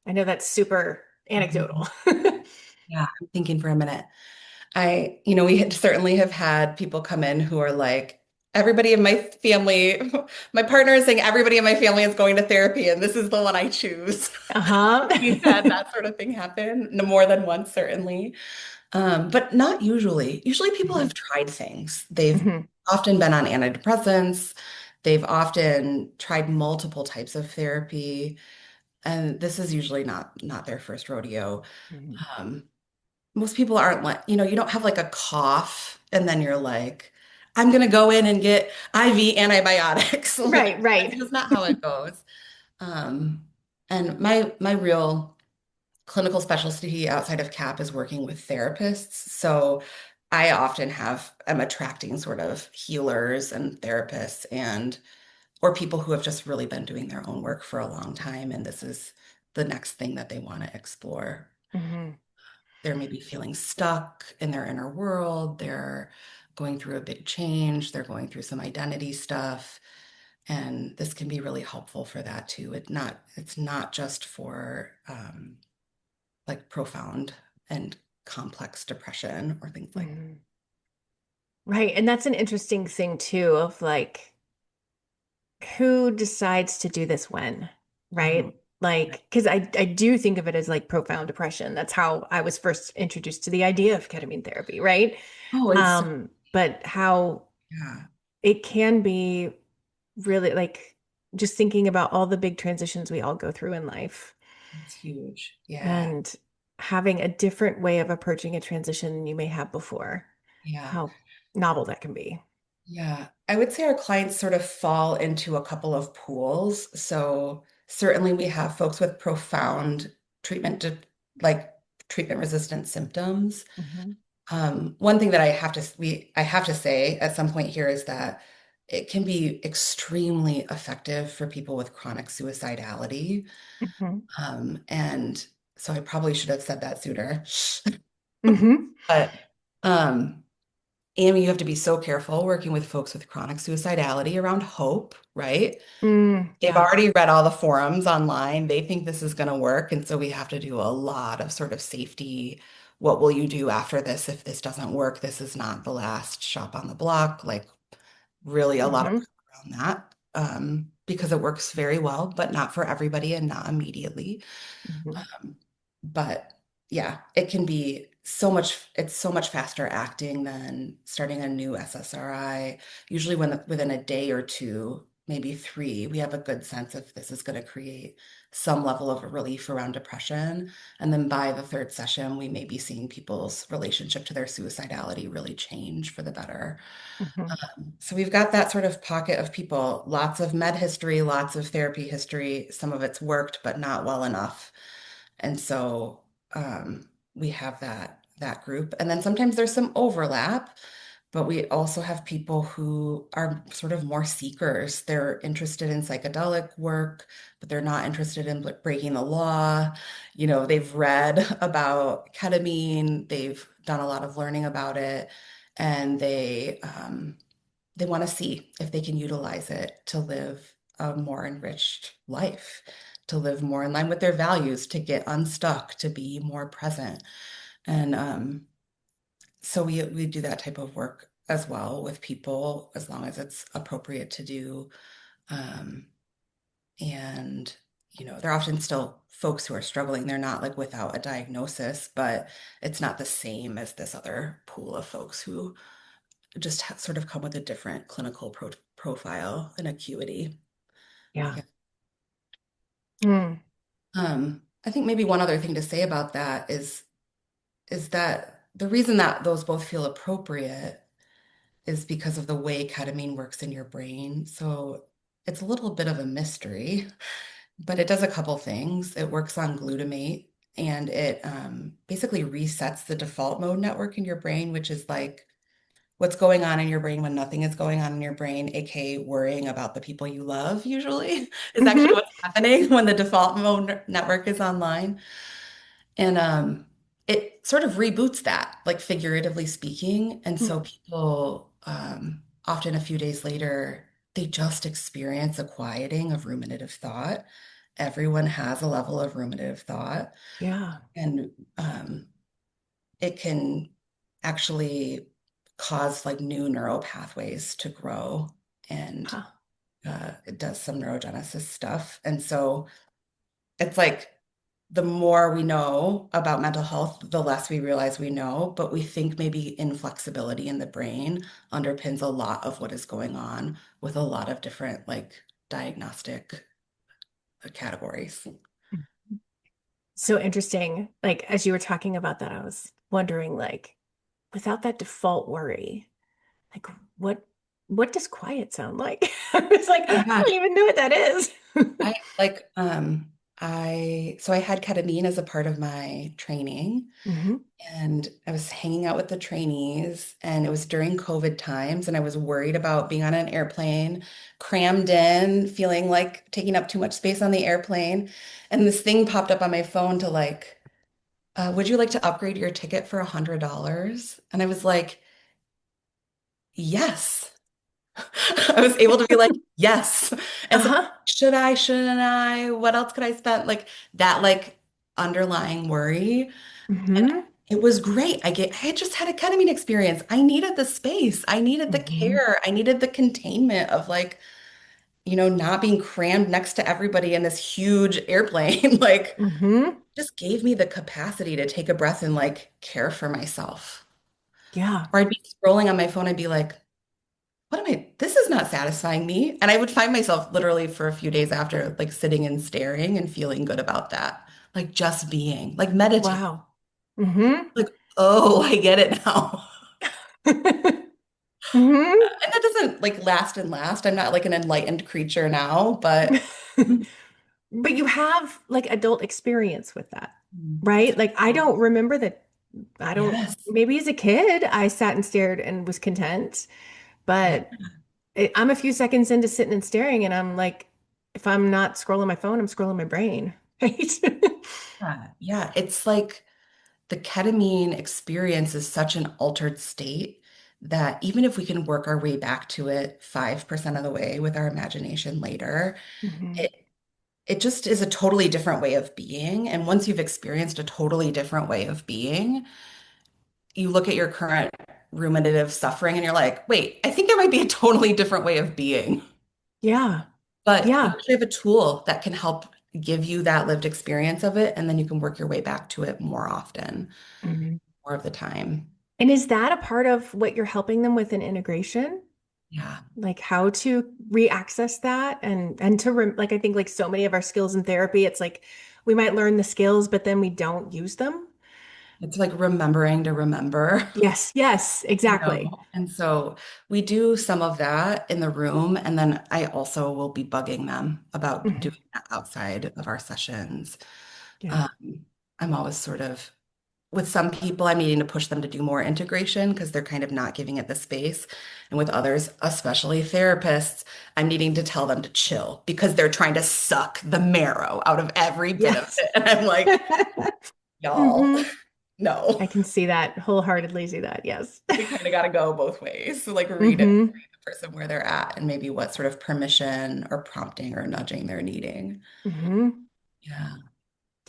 I know that's super anecdotal. Yeah, I'm thinking for a minute. We certainly have had people come in who are like, everybody in my family, my partner is saying everybody in my family is going to therapy, and this is the one I choose. Uh-huh. We've had that sort of thing happen, no more than once, certainly. But not usually. Usually people Hmm. have tried things. They've Hmm. often been on antidepressants. They've often tried multiple types of therapy, and this is usually not their first rodeo. Hmm. Um, Most people aren't like, you don't have like a cough and then you're like, I'm gonna go in and get IV antibiotics. Like Right, right. that's just not how it goes. Um, and my real clinical specialty outside of CAP is working with therapists. So I often am attracting sort of healers and therapists and or people who have just really been doing their own work for a long time, and this is the next thing that they want to explore. Hmm. They're maybe feeling stuck in their inner world. They're going through a big change. They're going through some identity stuff. And this can be really helpful for that too. It's not just for like profound and complex depression or things like Hmm. Right. And that's an interesting thing too, of like who decides to do this when, that. Mhm. right? Like, because I do think of it as like profound depression. That's how I was first introduced to the idea of ketamine therapy, right? Oh, it's But how yeah, it can be really like just thinking about all the big transitions we all go through in life it's huge. Yeah. and having a different way of approaching a transition than you may have before, Yeah. how novel that can be. Yeah, I would say our clients sort of fall into a couple of pools. So certainly we have folks with profound treatment to like treatment resistant symptoms. Hmm. One thing that I have to say at some point here is that it can be extremely effective for people with chronic suicidality. Hmm. And so I probably should have said that sooner. Hmm. But um, Amy, you have to be so careful working with folks with chronic suicidality around hope, right? They've Yeah. already read all the forums online. They think this is going to work. And so we have to do a lot of sort of safety. What will you do after this if this doesn't work? This is not the last shop on the block. Like, really, a lot of Hmm. prep around that because it works very well, but not for everybody and not immediately. Hmm. Um, but yeah, it's so much faster acting than starting a new SSRI. Usually within a day or two, maybe three, we have a good sense if this is going to create some level of relief around depression. And then by the third session, we may be seeing people's relationship to their suicidality really change for the better. Hmm. So we've got that sort of pocket of people, lots of med history, lots of therapy history. Some of it's worked, but not well enough. And so we have that group. And then sometimes there's some overlap. But we also have people who are sort of more seekers. They're interested in psychedelic work, but they're not interested in breaking the law. They've read about ketamine, they've done a lot of learning about it, and they want to see if they can utilize it to live a more enriched life, to live more in line with their values, to get unstuck, to be more present. And so we do that type of work as well with people as long as it's appropriate to do. Um, and they're often still folks who are struggling. They're not like without a diagnosis, but it's not the same as this other pool of folks who just sort of come with a different clinical profile and acuity. Yeah. Yeah. Mm. I think maybe one other thing to say about that is that the reason that those both feel appropriate is because of the way ketamine works in your brain. So it's a little bit of a mystery, but it does a couple things. It works on glutamate and it basically resets the default mode network in your brain, which is like what's going on in your brain when nothing is going on in your brain, aka worrying about the people you love, usually, is actually Hmm. what's happening when the default mode network is online. And it sort of reboots that, like figuratively speaking. And so people often a few days later, they just experience a quieting of ruminative thought. Everyone has a level of ruminative thought, Yeah. and it can actually cause like new neural pathways to grow, and Huh. it does some neurogenesis stuff. And so it's like the more we know about mental health, the less we realize we know, but we think maybe inflexibility in the brain underpins a lot of what is going on with a lot of different like diagnostic categories. So interesting. Like as you were talking about that, I was wondering, like, without that default worry, like what does quiet sound like? I was like, Oh I my don't gosh. even know what that is. I like I had ketamine as a part of my training, Hmm. and I was hanging out with the trainees, and it was during COVID times, and I was worried about being on an airplane, crammed in, feeling like taking up too much space on the airplane. And this thing popped up on my phone to like, would you like to upgrade your ticket for $100? And I was like, yes. I was able to be like, yes. And so Uh-huh. should I, shouldn't I? What else could I spend? Like that like underlying worry. And Hmm. it was great. I had just had a ketamine experience. I needed the space. I needed the Hmm. care. I needed the containment of like, not being crammed next to everybody in this huge airplane. Like Hmm. just gave me the capacity to take a breath and like care for myself. Yeah. Or I'd be scrolling on my phone and be like, this is not satisfying me. And I would find myself literally for a few days after, like sitting and staring and feeling good about that. Like just being, like meditate. Wow. Hmm. Like, oh, I get it now. Hmm. And that doesn't like last and last. I'm not like an enlightened creature now, but But you have like adult experience with that, it's right? Like I don't remember that. I don't, yes. maybe as a kid, I sat and stared and was content, Yeah. but I'm a few seconds into sitting and staring, and I'm like, if I'm not scrolling my phone, I'm scrolling my brain, right? Yeah. It's like the ketamine experience is such an altered state that even if we can work our way back to it 5% of the way with our imagination later, Hmm. it it just is a totally different way of being. And once you've experienced a totally different way of being, you look at your current ruminative suffering and you're like, wait, I think there might be a totally different way of being. Yeah. But you Yeah. actually have a tool that can help give you that lived experience of it, and then you can work your way back to it more often, Mhm. more of the time. And is that a part of what you're helping them with in integration? Yeah. Like how to re-access that and to like I think like so many of our skills in therapy, it's like we might learn the skills, but then we don't use them. It's like remembering to remember. Yes, yes, exactly. And so we do some of that in the room, and then I also will be bugging them about Mhm. doing that outside of our sessions. Yeah. Um, I'm always sort of with some people, I'm needing to push them to do more integration because they're kind of not giving it the space. And with others, especially therapists, I'm needing to tell them to chill because they're trying to suck the marrow out of every bit of Yes. it. And I'm like, y'all, hmm no, I can see that, wholeheartedly see that. Yes. we kind of got to go both ways. So like read it, hmm read the person where they're at and maybe what sort of permission or prompting or nudging they're needing. hmm Yeah.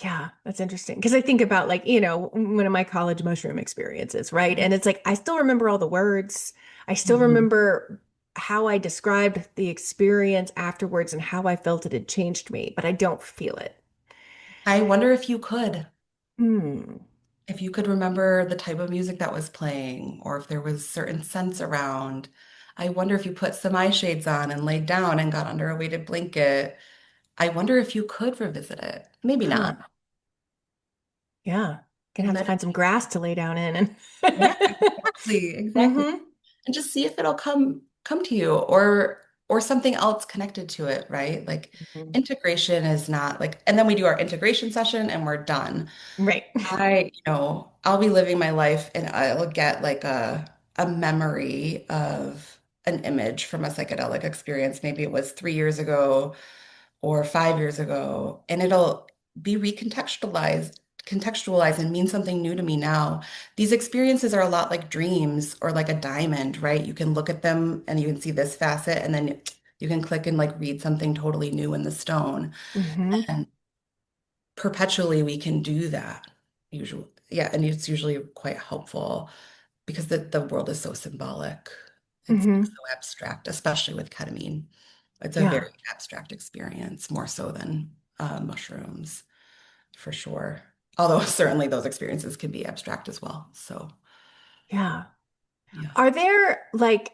Yeah, that's interesting. Because I think about like, one of my college mushroom experiences, right? And it's like I still remember all the words. I still Mhm. remember how I described the experience afterwards and how I felt it had changed me, but I don't feel it. I wonder if you could. Hmm. If you could remember the type of music that was playing, or if there was certain scents around, I wonder if you put some eye shades on and laid down and got under a weighted blanket. I wonder if you could revisit it. Maybe Huh. not. Yeah. Gonna have to find some Meditate. grass to lay down in and Yeah, exactly, exactly. hmm And just see if it'll come to you or something else connected to it, right? Like integration is not like, and then we do our integration session and we're done. Right. I'll be living my life and I'll get like a memory of an image from a psychedelic experience. Maybe it was 3 years ago or 5 years ago, and it'll be contextualized and mean something new to me now. These experiences are a lot like dreams or like a diamond, right? You can look at them and you can see this facet, and then you can click and like read something totally new in the stone. hmm And perpetually we can do that usually. Yeah, and it's usually quite helpful because the world is so symbolic. It's like hmm so abstract, especially with ketamine. It's a Yeah. very abstract experience, more so than mushrooms, for sure. Although certainly those experiences can be abstract as well. So Yeah. yeah. Are there like,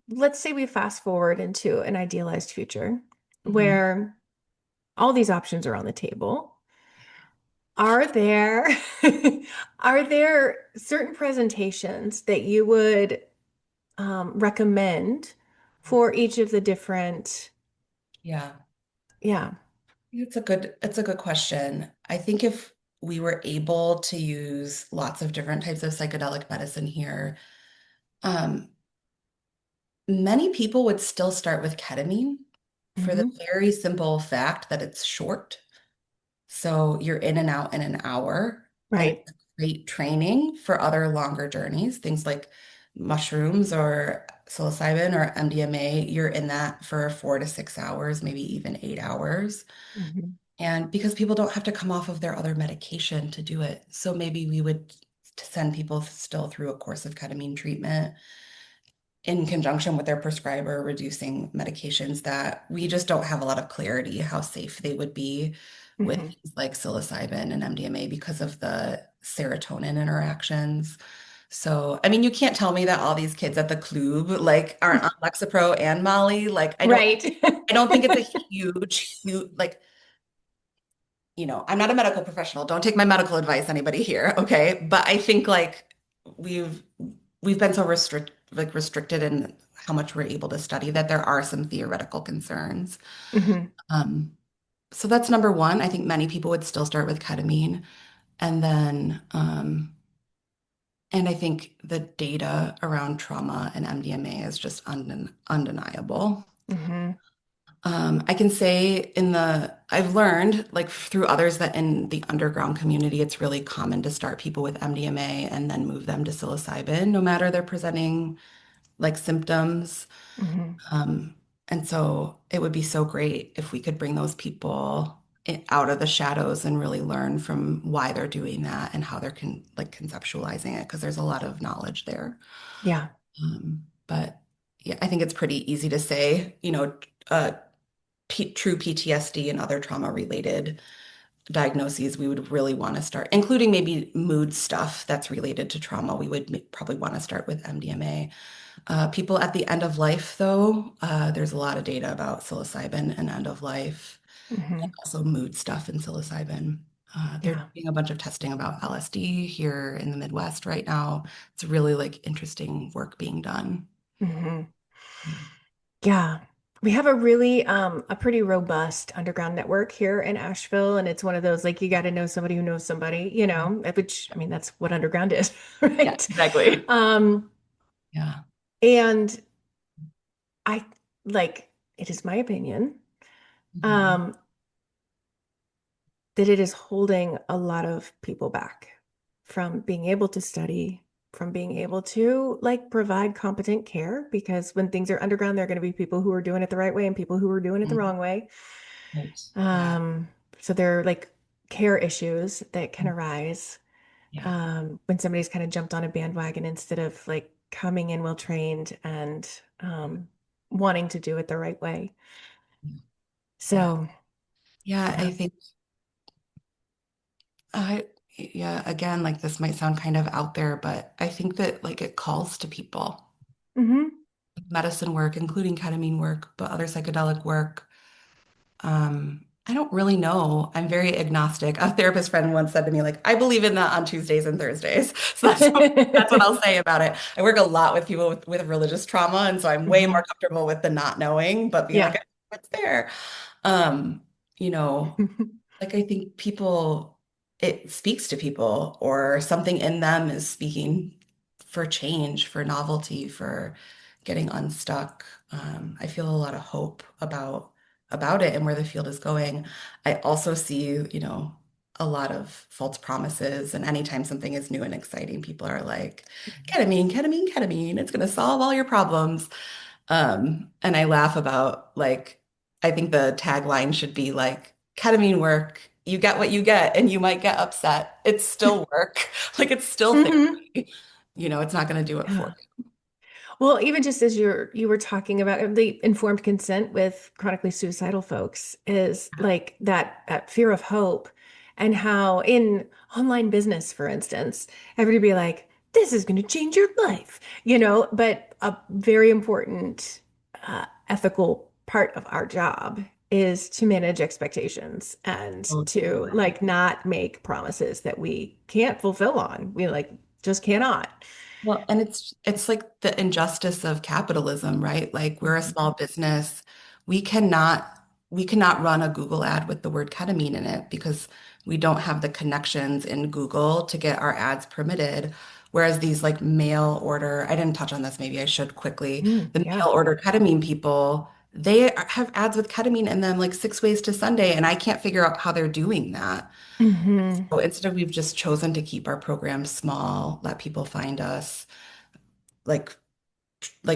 let's say we fast forward into an idealized future Mhm. where all these options are on the table. Are there are there certain presentations that you would recommend for each of the different, Yeah. yeah. It's a good question. I think if we were able to use lots of different types of psychedelic medicine here, um, many people would still start with ketamine for the hmm very simple fact that it's short. So you're in and out in an hour, and Right. it's great training for other longer journeys, things like mushrooms or psilocybin or MDMA. You're in that for 4 to 6 hours, maybe even 8 hours. hmm And because people don't have to come off of their other medication to do it. So maybe we would send people still through a course of ketamine treatment in conjunction with their prescriber, reducing medications that we just don't have a lot of clarity how safe they would be with hmm things like psilocybin and MDMA because of the serotonin interactions. So, I mean, you can't tell me that all these kids at the club like aren't on Lexapro and Molly. Like, Right. I don't think it's a huge, like, I'm not a medical professional. Don't take my medical advice, anybody here, okay? But I think like we've we've been so restricted in how much we're able to study that there are some theoretical concerns. hmm Um, so that's number one. I think many people would still start with ketamine, and then and I think the data around trauma and MDMA is just undeniable. hmm I can say I've learned like through others that in the underground community, it's really common to start people with MDMA and then move them to psilocybin, no matter they're presenting like symptoms. hmm Um, and so it would be so great if we could bring those people out of the shadows and really learn from why they're doing that and how they're like conceptualizing it, because there's a lot of knowledge there. Yeah. But yeah, I think it's pretty easy to say, uh, true PTSD and other trauma related diagnoses, we would really want to start, including maybe mood stuff that's related to trauma. We would probably want to start with MDMA. People at the end of life, though, there's a lot of data about psilocybin and end of life, and hmm also mood stuff in psilocybin. They're Yeah. doing a bunch of testing about LSD here in the Midwest right now. It's really like interesting work being done. hmm Yeah. Yeah. We have a really a pretty robust underground network here in Asheville, and it's one of those like you got to know somebody who knows somebody, which I mean that's what underground is, Yeah, right? exactly. Um, Yeah. and I like it is my opinion Mhm. um that it is holding a lot of people back from being able to study, from being able to like provide competent care, because when things are underground, there are going to be people who are doing it the right way and people who are doing it the Mhm. wrong way. Right. Yeah. Um, so there are like care issues that can arise Yeah. when somebody's kind of jumped on a bandwagon instead of like coming in well trained and wanting to do it the right way. Yeah. So, Yeah. I yeah. think I, yeah, again, like this might sound kind of out there, but I think that like it calls to people. Hmm. Medicine work, including ketamine work, but other psychedelic work. I don't really know. I'm very agnostic. A therapist friend once said to me, like, I believe in that on Tuesdays and Thursdays. So that's what I'll say about it. I work a lot with people with religious trauma, and so I'm way more Hmm. comfortable with the not knowing, but being Yeah. like, what's there? Um, you know, like I think people, it speaks to people, or something in them is speaking for change, for novelty, for getting unstuck. I feel a lot of hope about it and where the field is going. I also see, a lot of false promises, and anytime something is new and exciting, people are like, ketamine, ketamine, ketamine, it's going to solve all your problems. And I laugh about like, I think the tagline should be like, ketamine work, you get what you get, and you might get upset. It's still work. Like it's still Hmm. therapy. It's not going to do it for Yeah. Well, even just as you were talking about the informed consent with chronically suicidal folks is like that fear of hope, and how in online business, for instance, everybody be like, this is going to change your life, but a very important ethical part of our job is to manage expectations and you. to Totally. like not make promises that we can't fulfill on. We like just cannot. Well, and it's like the injustice of capitalism, right? Like we're a small business. We cannot we cannot run a Google ad with the word ketamine in it because we don't have the connections in Google to get our ads permitted. Whereas these like mail order, I didn't touch on this, maybe I should quickly. The Yeah. mail order ketamine people, they have ads with ketamine in them like 6 ways to Sunday, and I can't figure out how they're doing that. Hmm. So instead, we've just chosen to keep our programs small, let people find us, like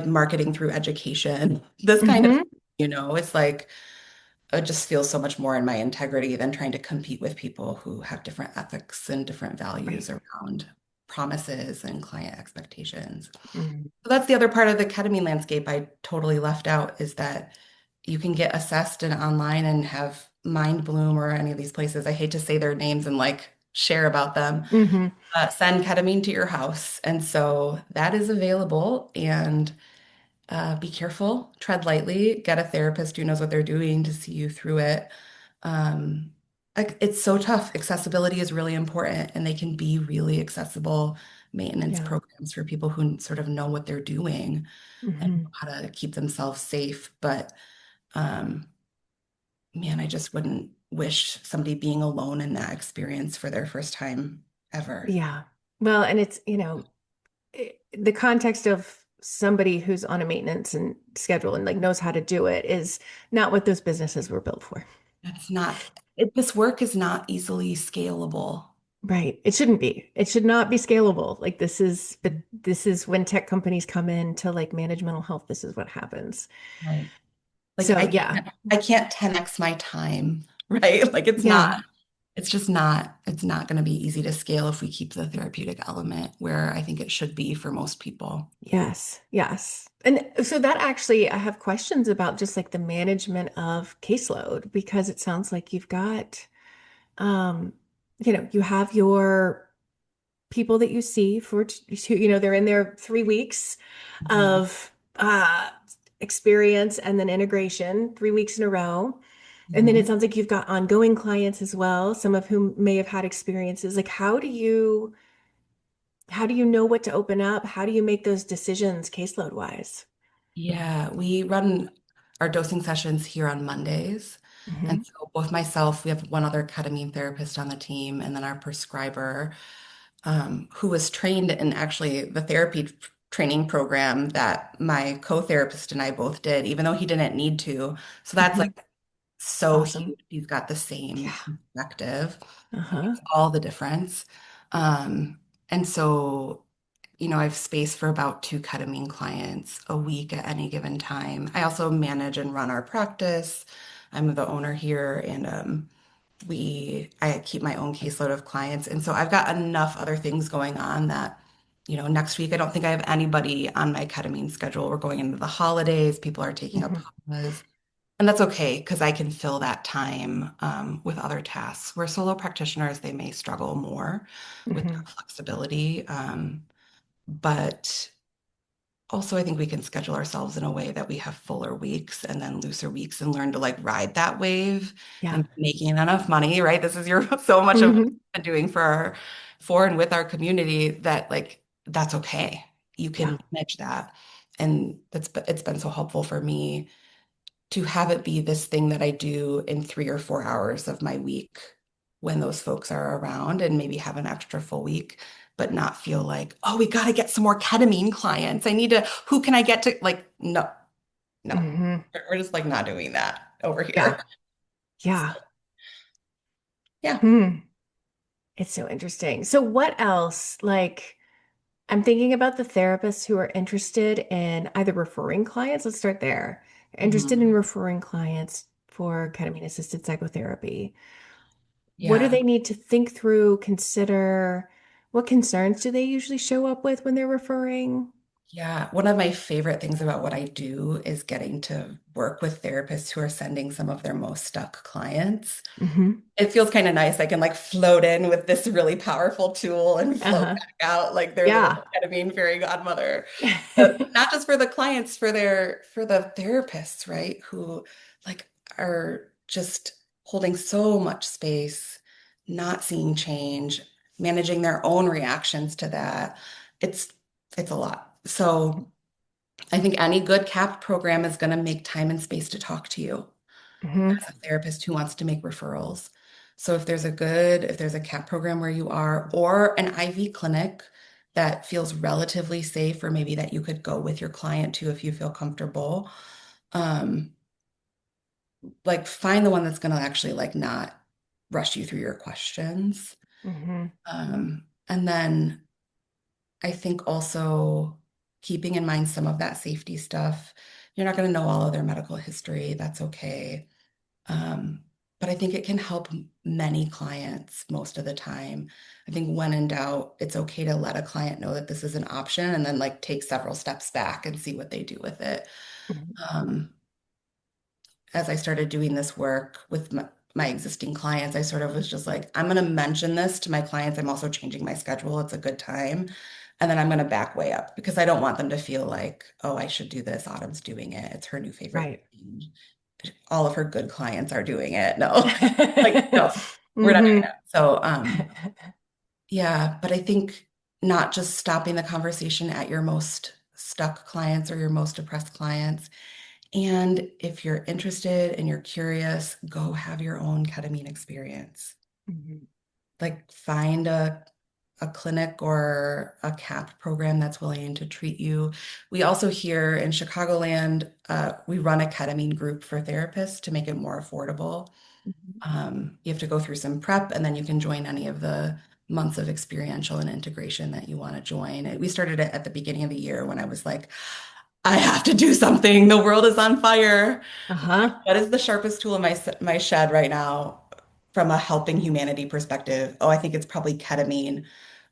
marketing through education, this kind of, Hmm. it's like it just feels so much more in my integrity than trying to compete with people who have different ethics and different Right. values around promises and client expectations. Mhm. So that's the other part of the ketamine landscape I totally left out is that you can get assessed and online and have Mind Bloom or any of these places. I hate to say their names and like share about them. Hmm. Send ketamine to your house. And so that is available. And be careful, tread lightly, get a therapist who knows what they're doing to see you through it. Um, like it's so tough. Accessibility is really important, and they can be really accessible maintenance Yeah. programs for people who sort of know what they're doing and know Hmm. how to keep themselves safe. But um, man, I just wouldn't wish somebody being alone in that experience for their first time ever. Yeah. Well, and it's, the context of somebody who's on a maintenance and schedule and like knows how to do it is not what those businesses were built for. That's not, this work is not easily scalable. Right. It shouldn't be. It should not be scalable. Like but this is when tech companies come in to like manage mental health. This is what happens. Right. Like So yeah. I can't 10x my time, right? Like it's not, Yeah. it's not going to be easy to scale if we keep the therapeutic element where I think it should be for most people. Yes, yes. And so that actually, I have questions about just like the management of caseload, because it sounds like you've got, um, you have your people that you see for, they're in their 3 weeks Mhm. of experience and then integration, 3 weeks in a row. And then it Mhm. sounds like you've got ongoing clients as well, some of whom may have had experiences. Like, how do you know what to open up? How do you make those decisions caseload wise? Yeah, we run. our dosing sessions here on Mondays. And Hmm. so both myself, we have one other ketamine therapist on the team, and then our prescriber, who was trained in actually the therapy training program that my co-therapist and I both did, even though he didn't need to. So that's Hmm. like so Awesome. huge. He's got the same Yeah. perspective. It Uh-huh. makes all the difference. Um, and so, I have space for about two ketamine clients a week at any given time. I also manage and run our practice. I'm the owner here, and I keep my own caseload of clients. And so I've got enough other things going on that, next week I don't think I have anybody on my ketamine schedule. We're going into the holidays, people are taking up Hmm. pause. And that's okay because I can fill that time with other tasks. Where solo practitioners, they may struggle more with Hmm. that flexibility. But also, I think we can schedule ourselves in a way that we have fuller weeks and then looser weeks and learn to like ride that wave Yeah. and making enough money, right? This is your so much of what Hmm. we've been doing for and with our community that like that's okay. You Yeah. can manage that. And it's been so helpful for me to have it be this thing that I do in 3 or 4 hours of my week when those folks are around and maybe have an extra full week, but not feel like, oh, we got to get some more ketamine clients. Who can I get to? Like, no, no, Hmm. we're just like not doing that over Yeah. here. Yeah. Yeah. Hmm. It's so interesting. So what else? Like, I'm thinking about the therapists who are interested in either referring clients. Let's start there. Interested in Mhm. referring clients for ketamine-assisted psychotherapy. What do Yeah. they need to think through, consider? What concerns do they usually show up with when they're referring? Yeah. One of my favorite things about what I do is getting to work with therapists who are sending some of their most stuck clients. Hmm. It feels kind of nice. I can like float in with this really powerful tool and float Uh-huh. back out like their little Yeah. ketamine fairy godmother. But not just for the clients, for the therapists, right? Who like are just holding so much space, not seeing change, managing their own reactions to that. It's it's a lot. So I think any good CAP program is going to make time and space to talk to you Hmm. as a therapist who wants to make referrals. So if there's a CAP program where you are, or an IV clinic that feels relatively safe, or maybe that you could go with your client to if you feel comfortable, um, like find the one that's going to actually like not rush you through your questions. Hmm. And then I think also keeping in mind some of that safety stuff. You're not going to know all of their medical history. That's okay. Um, but I think it can help many clients most of the time. I think when in doubt, it's okay to let a client know that this is an option and then like take several steps back and see what they do with it. Um, as I started doing this work with my existing clients, I sort of was just like, I'm going to mention this to my clients. I'm also changing my schedule. It's a good time. And then I'm going to back way up because I don't want them to feel like, oh, I should do this. Autumn's doing it. It's her new favorite Right. thing. All of her good clients are doing it. No, like, no, we're not doing Hmm. that. So, yeah, but I think not just stopping the conversation at your most stuck clients or your most depressed clients. And if you're interested and you're curious, go have your own ketamine experience. Hmm. Like find a clinic or a CAP program that's willing to treat you. We also here in Chicagoland, we run a ketamine group for therapists to make it more affordable. You have to go through some prep and then you can join any of the months of experiential and integration that you want to join. We started it at the beginning of the year when I was like, I have to do something. The world is on fire. Uh-huh. What is the sharpest tool in my shed right now from a helping humanity perspective? Oh, I think it's probably ketamine.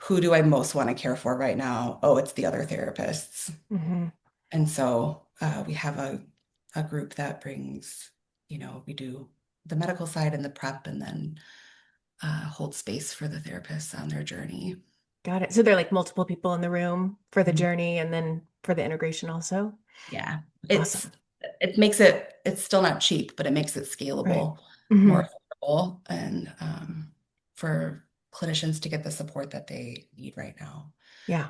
Who do I most want to care for right now? Oh, it's the other therapists. Hmm. And so we have a group that brings, we do the medical side and the prep and then hold space for the therapists on their journey. Got it. So there are like multiple people in the room for the Mhm. journey and then for the integration also. Yeah, Awesome. it's still not cheap, but it makes it Right. scalable, Hmm. more affordable, and for clinicians to get the support that they need right now. Yeah.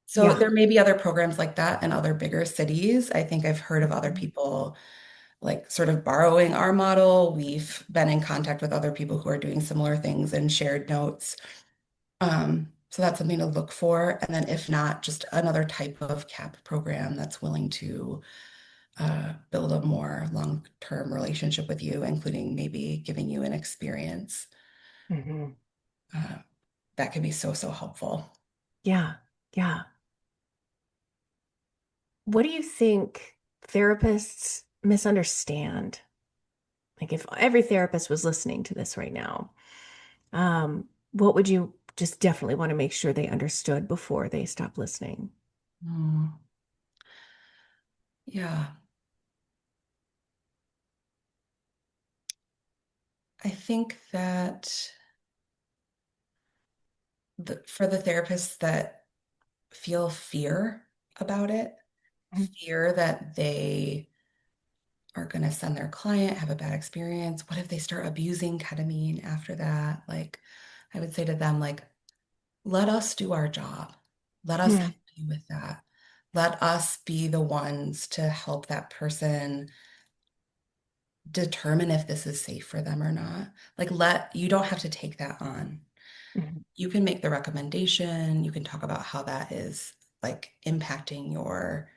So Yeah. there may be other programs like that in other bigger cities. I think I've heard of other Mhm. people like sort of borrowing our model. We've been in contact with other people who are doing similar things and shared notes. So that's something to look for. And then if not, just another type of CAP program that's willing to build a more long-term relationship with you, including maybe giving you an experience. Hmm. Uh, that can be so, so helpful. Yeah. Yeah. What do you think therapists misunderstand? Like if every therapist was listening to this right now, what would you just definitely want to make sure they understood before they stop listening? Mm, yeah, I think that for the therapists that feel fear about it, fear that they are going to send their client, have a bad experience. What if they start abusing ketamine after that? Like, I would say to them, like, let us do our job. Let us Mm-hmm. help you with that. Let us be the ones to help that person determine if this is safe for them or not. Like, you don't have to take that on. You can make the recommendation. You can talk about how that is like impacting your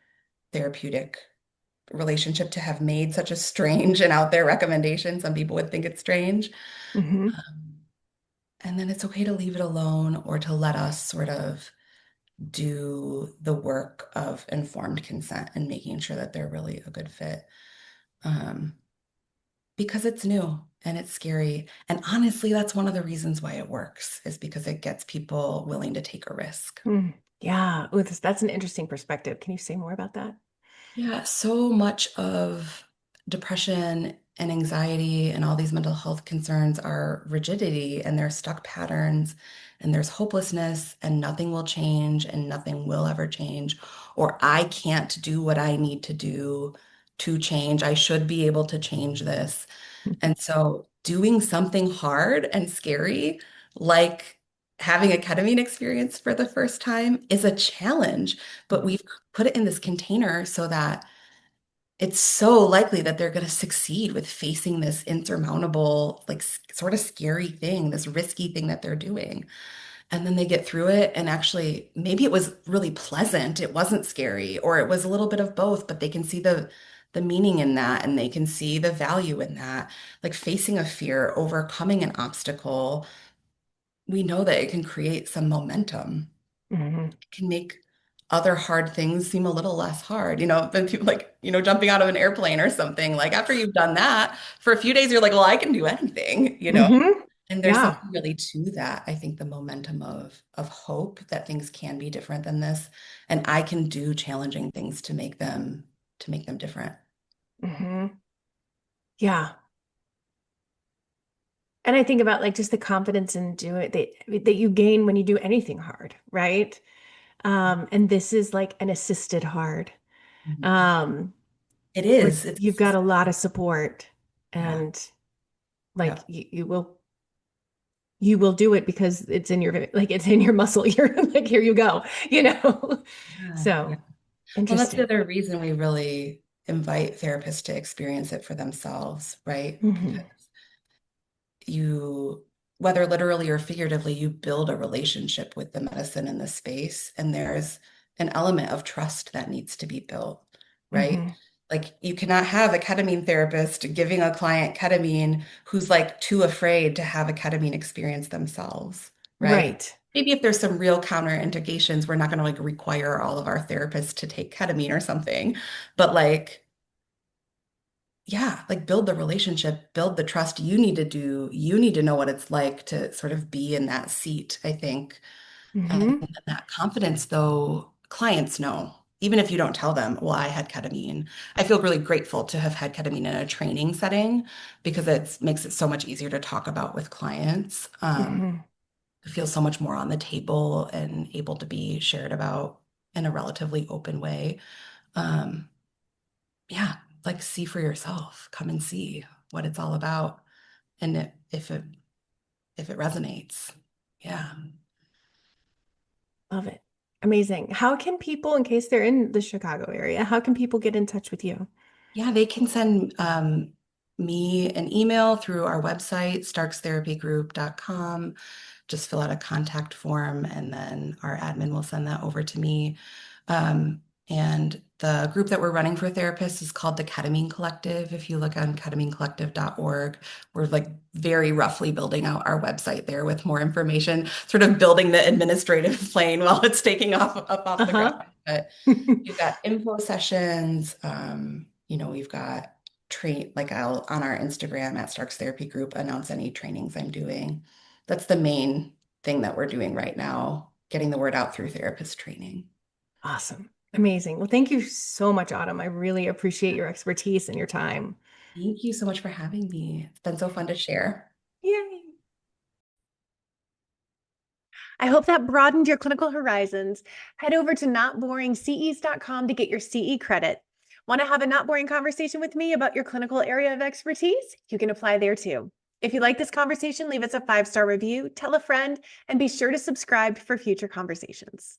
therapeutic relationship to have made such a strange and out there recommendation. Some people would think it's strange. Hmm. Um, and then it's okay to leave it alone or to let us sort of do the work of informed consent and making sure that they're really a good fit. Um, because it's new and it's scary. And honestly, that's one of the reasons why it works, is because it gets people willing to take a risk. Mm. Yeah. Ooh, that's an interesting perspective. Can you say more about that? Yeah, so much of depression and anxiety and all these mental health concerns are rigidity, and there's stuck patterns and there's hopelessness and nothing will change and nothing will ever change. Or I can't do what I need to do to change. I should be able to change this. And so doing something hard and scary, like having a ketamine experience for the first time, is a challenge, but we've put it in this container so that it's so likely that they're going to succeed with facing this insurmountable, like sort of scary thing, this risky thing that they're doing. And then they get through it, and actually, maybe it was really pleasant. It wasn't scary, or it was a little bit of both, but they can see the meaning in that and they can see the value in that. Like facing a fear, overcoming an obstacle, we know that it can create some momentum, Hmm. can make other hard things seem a little less hard, than people like, jumping out of an airplane or something. Like after you've done that for a few days, you're like, well, I can do anything. Hmm. And there's Yeah. something really to that. I think the momentum of hope that things can be different than this, and I can do challenging things to make them different. Hmm. Yeah. And I think about like just the confidence in doing that you gain when you do anything hard, right? And this is like an assisted hard. Mhm. Um, It where is. It's you've got a lot of support yeah. and like Yep. you will do it because it's in your like it's in your muscle. You're like, here you go, you know. Yeah. Yeah. So Well, that's the interesting. other reason we really invite therapists to experience it for themselves, right? Hmm. Because you, whether literally or figuratively, you build a relationship with the medicine in the space, and there's an element of trust that needs to be built, right? Hmm. Like you cannot have a ketamine therapist giving a client ketamine who's like too afraid to have a ketamine experience themselves, right? Right. Maybe if there's some real counterindications, we're not going to like require all of our therapists to take ketamine or something, but like yeah, like build the relationship, build the trust. You need to know what it's like to sort of be in that seat, I think. And Hmm. that confidence, though, clients know, even if you don't tell them, well, I had ketamine. I feel really grateful to have had ketamine in a training setting because it makes it so much easier to talk about with clients. Hmm. It feels so much more on the table and able to be shared about in a relatively open way. Um, yeah, like see for yourself, come and see what it's all about. And if it resonates. Yeah. Love it. Amazing. How can people, in case they're in the Chicago area, how can people get in touch with you? Yeah, they can send me an email through our website, starkstherapygroup.com. Just fill out a contact form, and then our admin will send that over to me. Um, and the group that we're running for therapists is called the Ketamine Collective. If you look on ketaminecollective.org, we're like very roughly building out our website there with more information, sort of building the administrative plane while it's taking off up off the ground. Uh-huh. But we've got info sessions. We've got I'll on our Instagram at Starks Therapy Group announce any trainings I'm doing. That's the main thing that we're doing right now, getting the word out through therapist training. Awesome. Amazing. Well, thank you so much, Autumn. I really appreciate your expertise and your time. Thank you so much for having me. It's been so fun to share. Yay. I hope that broadened your clinical horizons. Head over to notboringces.com to get your CE credit. Want to have a not boring conversation with me about your clinical area of expertise? You can apply there too. If you like this conversation, leave us a 5-star review, tell a friend, and be sure to subscribe for future conversations.